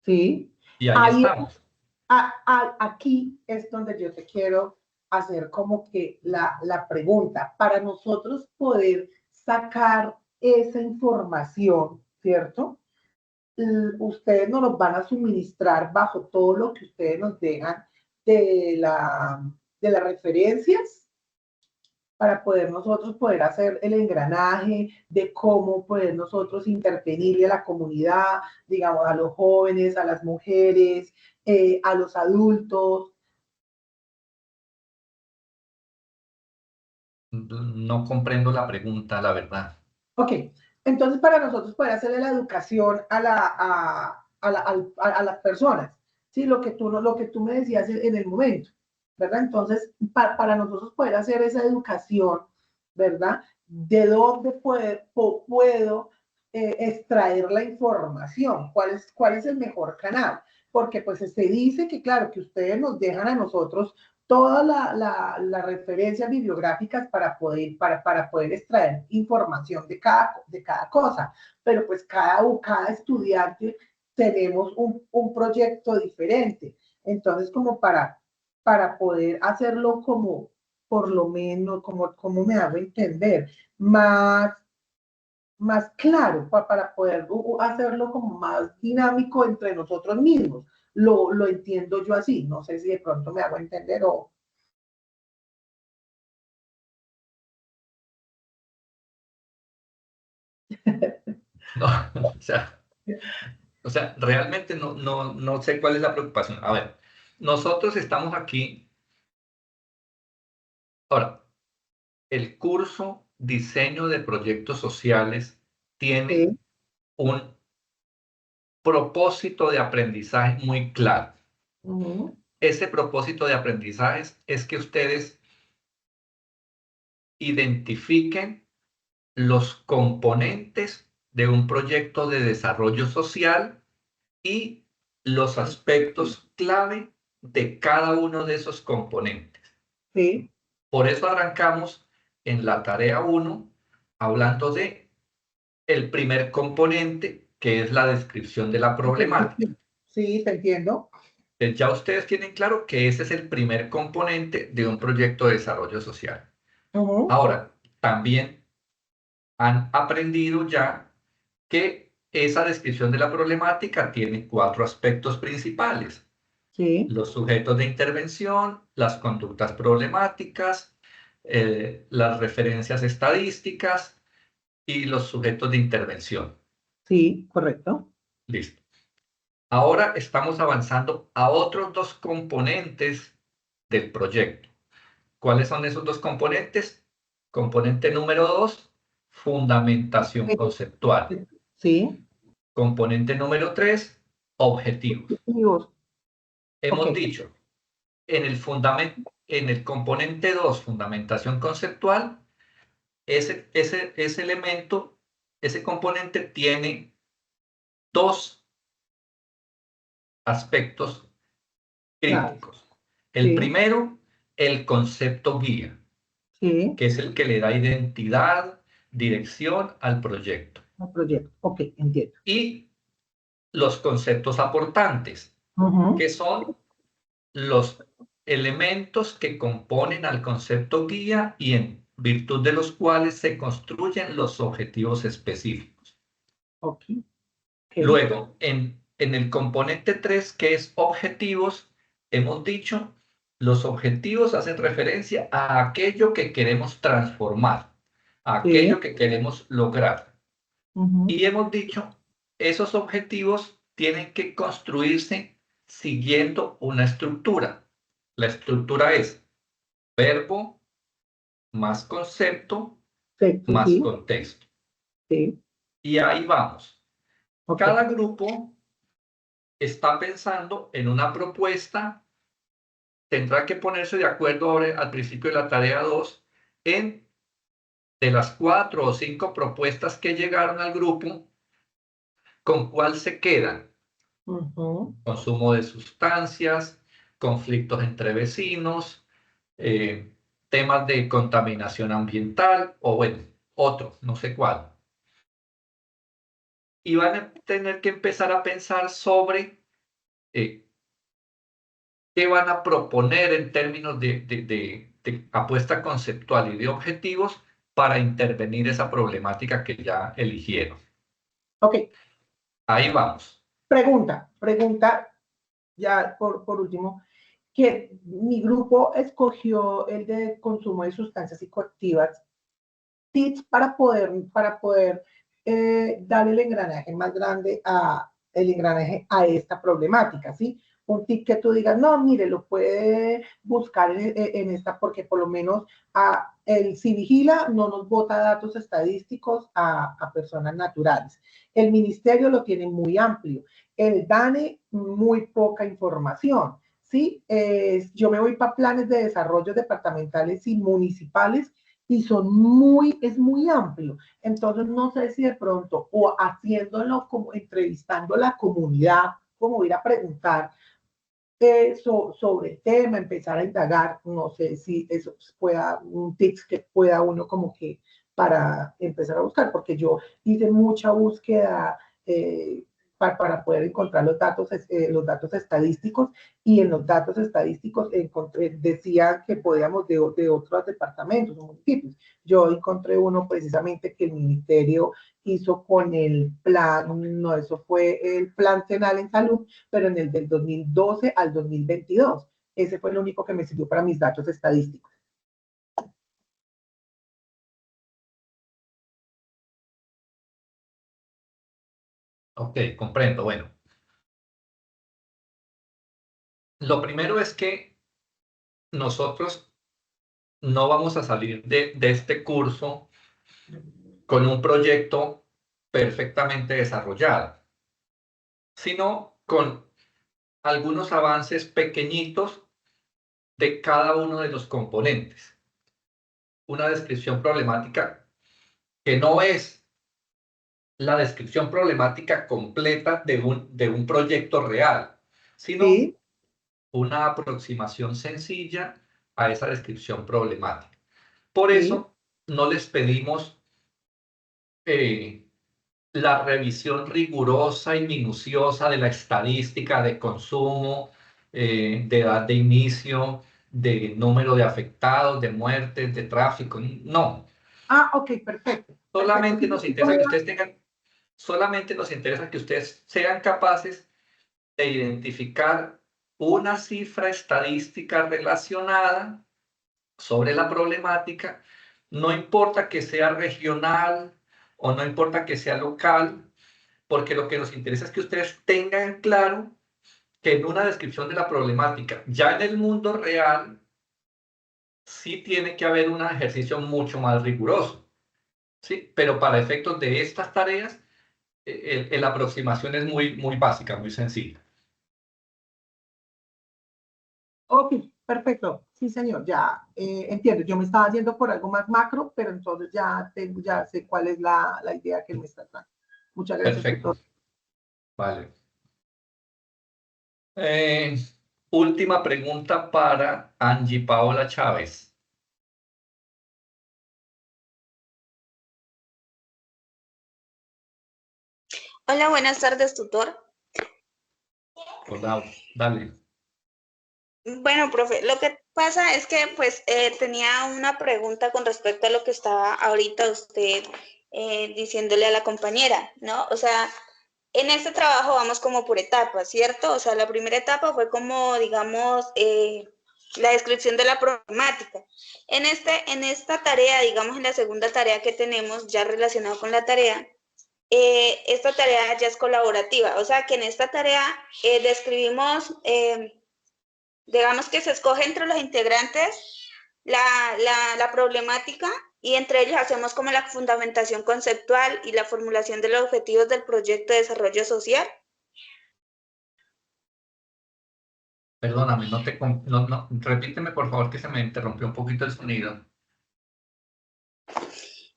Sí. Y ahí estamos. Aquí es donde yo te quiero hacer como que la pregunta. Para nosotros poder sacar esa información, ¿cierto? Ustedes nos los van a suministrar bajo todo lo que ustedes nos dejan de las referencias para poder nosotros poder hacer el engranaje de cómo poder nosotros intervenirle a la comunidad, digamos, a los jóvenes, a las mujeres, a los adultos. No comprendo la pregunta, la verdad. Ok, entonces para nosotros poder hacerle la educación a las personas, ¿sí? Lo que tú me decías en el momento, ¿verdad? Entonces, para nosotros poder hacer esa educación, ¿verdad? ¿De dónde puedo extraer la información? ¿Cuál es el mejor canal? Porque pues se dice que, claro, que ustedes nos dejan a nosotros todas las referencias bibliográficas para poder extraer información de cada cosa, pero pues cada estudiante tenemos un proyecto diferente, entonces como para poder hacerlo como, por lo menos, como me hago entender, más claro, para poder hacerlo como más dinámico entre nosotros mismos. Lo entiendo yo así, no sé si de pronto me hago entender o... No, o sea, realmente no sé cuál es la preocupación. A ver, nosotros estamos aquí. Ahora, el curso Diseño de Proyectos Sociales tiene un propósito de aprendizaje muy claro. Ese propósito de aprendizaje es que ustedes identifiquen los componentes de un proyecto de desarrollo social y los aspectos clave de cada uno de esos componentes. Sí. Por eso arrancamos en la tarea 1 hablando de el primer componente, que es la descripción de la problemática. Sí, te entiendo. Ya ustedes tienen claro que ese es el primer componente de un proyecto de desarrollo social. Ahora, también han aprendido ya que esa descripción de la problemática tiene 4 aspectos principales. Sí. Los sujetos de intervención, las conductas problemáticas, las referencias estadísticas y los sujetos de intervención. Sí, correcto. Listo. Ahora estamos avanzando a otros dos componentes del proyecto. ¿Cuáles son esos dos componentes? Componente número 2, fundamentación conceptual. Sí. Componente número 3, objetivos. Objetivos. Hemos Ok. dicho, en el componente 2, fundamentación conceptual, ese elemento, ese componente tiene dos aspectos Claro. críticos. El Sí. primero, el concepto guía, Sí. que es el que le da identidad, dirección al proyecto. El proyecto. Ok, entiendo. Y los conceptos aportantes, Ujú. que son los elementos que componen al concepto guía y en virtud de los cuales se construyen los objetivos específicos. Ok. Luego, en el componente 3, que es objetivos, hemos dicho, los objetivos hacen referencia a aquello que queremos transformar, a aquello que queremos lograr. Ujú. Y hemos dicho, esos objetivos tienen que construirse siguiendo una estructura. La estructura es verbo más concepto más Sí. contexto. Sí. Y ahí vamos. Ok. Cada grupo está pensando en una propuesta, tendrá que ponerse de acuerdo ahora al principio de la tarea 2 en de las 4 o 5 propuestas que llegaron al grupo, con cuál se quedan. Ujú. Consumo de sustancias, conflictos entre vecinos, temas de contaminación ambiental o bueno, otro, no sé cuál. Y van a tener que empezar a pensar sobre qué van a proponer en términos de apuesta conceptual y de objetivos para intervenir esa problemática que ya eligieron. Ok. Ahí vamos. Pregunta, ya por último, que mi grupo escogió el de consumo de sustancias psicoactivas, tips para poder dar el engranaje más grande a esta problemática, ¿sí? Un tip que tú digas, no, mire, lo puede buscar en esta, porque por lo menos el Civigila no nos bota datos estadísticos a personas naturales. El ministerio lo tiene muy amplio. El DANE, muy poca información, ¿sí? Yo me voy para planes de desarrollo departamentales y municipales y es muy amplio. Entonces, no sé si de pronto, o haciéndolo como entrevistando a la comunidad, como ir a preguntar sobre el tema, empezar a indagar, no sé si eso pueda, un tips que pueda uno como que para empezar a buscar, porque yo hice mucha búsqueda para poder encontrar los datos estadísticos, y en los datos estadísticos decía que podíamos de otros departamentos o municipios. Yo encontré uno precisamente que el ministerio hizo con el plan, no, eso fue el plan Tenal en salud, pero en el del 2012 al 2022. Ese fue el único que me sirvió para mis datos estadísticos. Ok, comprendo. Bueno, lo primero es que nosotros no vamos a salir de este curso con un proyecto perfectamente desarrollado, sino con algunos avances pequeñitos de cada uno de los componentes. Una descripción problemática que no es la descripción problemática completa de un proyecto real, sino ¿Sí? una aproximación sencilla a esa descripción problemática. Por ¿Sí? eso no les pedimos la revisión rigurosa y minuciosa de la estadística de consumo, de edad de inicio, de número de afectados, de muertes, de tráfico. No. Ah, ok, perfecto. Solamente nos interesa que ustedes tengan, solamente nos interesa que ustedes sean capaces de identificar una cifra estadística relacionada sobre la problemática, no importa que sea regional o no importa que sea local, porque lo que nos interesa es que ustedes tengan claro que en una descripción de la problemática, ya en el mundo real, sí tiene que haber un ejercicio mucho más riguroso, ¿sí? Pero para efectos de estas tareas, la aproximación es muy básica, muy sencilla. Ok, perfecto. Sí, señor, ya entiendo. Yo me estaba haciendo por algo más macro, pero entonces ya sé cuál es la idea que él me está dando. Muchas gracias, Perfecto. tutor. Vale. Última pregunta para Angie Paola Chávez. Hola, buenas tardes, tutor. Hola, dale. Bueno, profe, lo que pasa es que pues tenía una pregunta con respecto a lo que estaba ahorita usted diciéndole a la compañera, ¿no? O sea, en este trabajo vamos como por etapas, ¿cierto? O sea, la primera etapa fue como, digamos, la descripción de la problemática. En esta tarea, digamos, en la segunda tarea que tenemos ya relacionado con la tarea, esta tarea ya es colaborativa, o sea que en esta tarea describimos, digamos que se escoge entre los integrantes la problemática y entre ellos hacemos como la fundamentación conceptual y la formulación de los objetivos del proyecto de desarrollo social. Perdóname, repíteme por favor que se me interrumpió un poquito el sonido.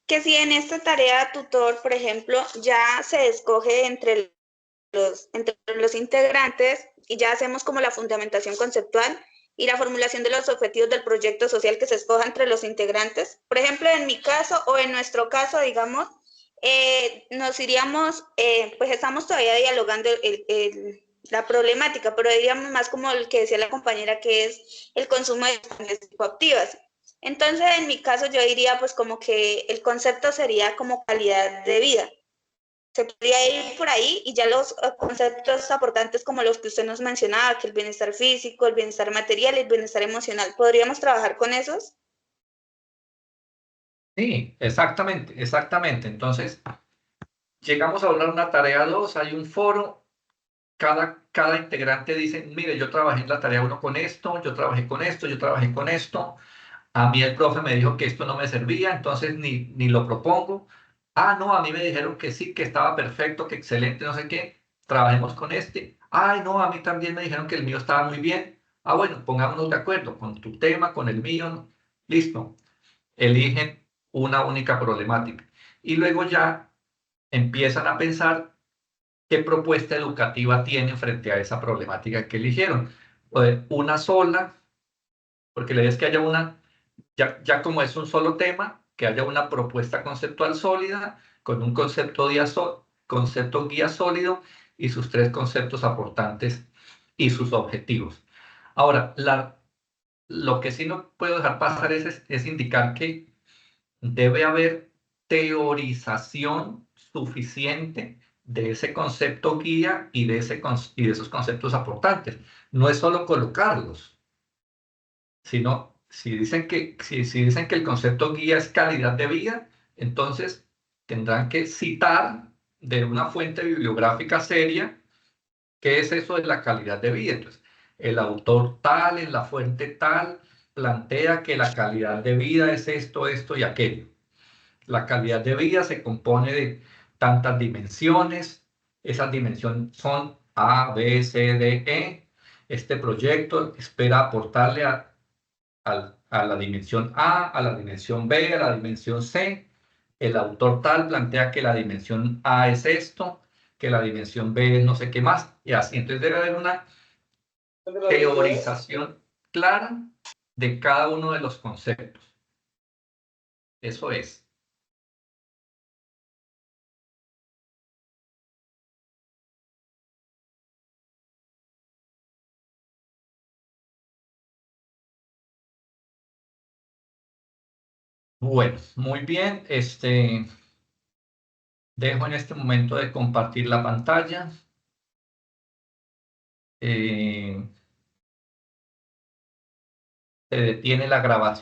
Que si en esta tarea, tutor, por ejemplo, ya se escoge entre los integrantes y ya hacemos como la fundamentación conceptual y la formulación de los objetivos del proyecto social que se escoja entre los integrantes. Por ejemplo, en mi caso o en nuestro caso, digamos, nos iríamos, pues estamos todavía dialogando la problemática, pero diríamos más como el que decía la compañera, que es el consumo de sustancias psicoactivas. Entonces, en mi caso, yo diría pues como que el concepto sería como calidad de vida. Se podría ir por ahí y ya los conceptos aportantes como los que usted nos mencionaba, que el bienestar físico, el bienestar material y el bienestar emocional, ¿podríamos trabajar con esos? Sí, exactamente. Entonces, llegamos a hablar una tarea 2, hay un foro, cada integrante dice, mire, yo trabajé en la tarea 1 con esto, yo trabajé con esto, yo trabajé con esto, a mí el profe me dijo que esto no me servía, entonces ni lo propongo. Ah, no, a mí me dijeron que sí, que estaba perfecto, que excelente, no sé qué, trabajemos con este. Ay, no, a mí también me dijeron que el mío estaba muy bien. Ah, bueno, pongámonos de acuerdo con tu tema, con el mío, listo. Eligen una única problemática. Y luego ya empiezan a pensar qué propuesta educativa tienen frente a esa problemática que eligieron. Una sola, porque la idea es que haya una, ya como es un solo tema, que haya una propuesta conceptual sólida, con un concepto guía sólido y sus 3 conceptos aportantes y sus objetivos. Ahora, lo que sí no puedo dejar pasar es indicar que debe haber teorización suficiente de ese concepto guía y de esos conceptos aportantes. No es solo colocarlos, sino si dicen que el concepto guía es calidad de vida, entonces tendrán que citar de una fuente bibliográfica seria qué es eso de la calidad de vida. Entonces, el autor tal, en la fuente tal, plantea que la calidad de vida es esto, esto y aquello. La calidad de vida se compone de tantas dimensiones. Esas dimensiones son A, B, C, D, E. Este proyecto espera aportarle a la dimensión A, a la dimensión B, a la dimensión C. El autor tal plantea que la dimensión A es esto, que la dimensión B es no sé qué más, y así. Entonces debe haber una teorización clara de cada uno de los conceptos. Eso es. Bueno, muy bien. Dejo en este momento de compartir la pantalla. Se detiene la grabación.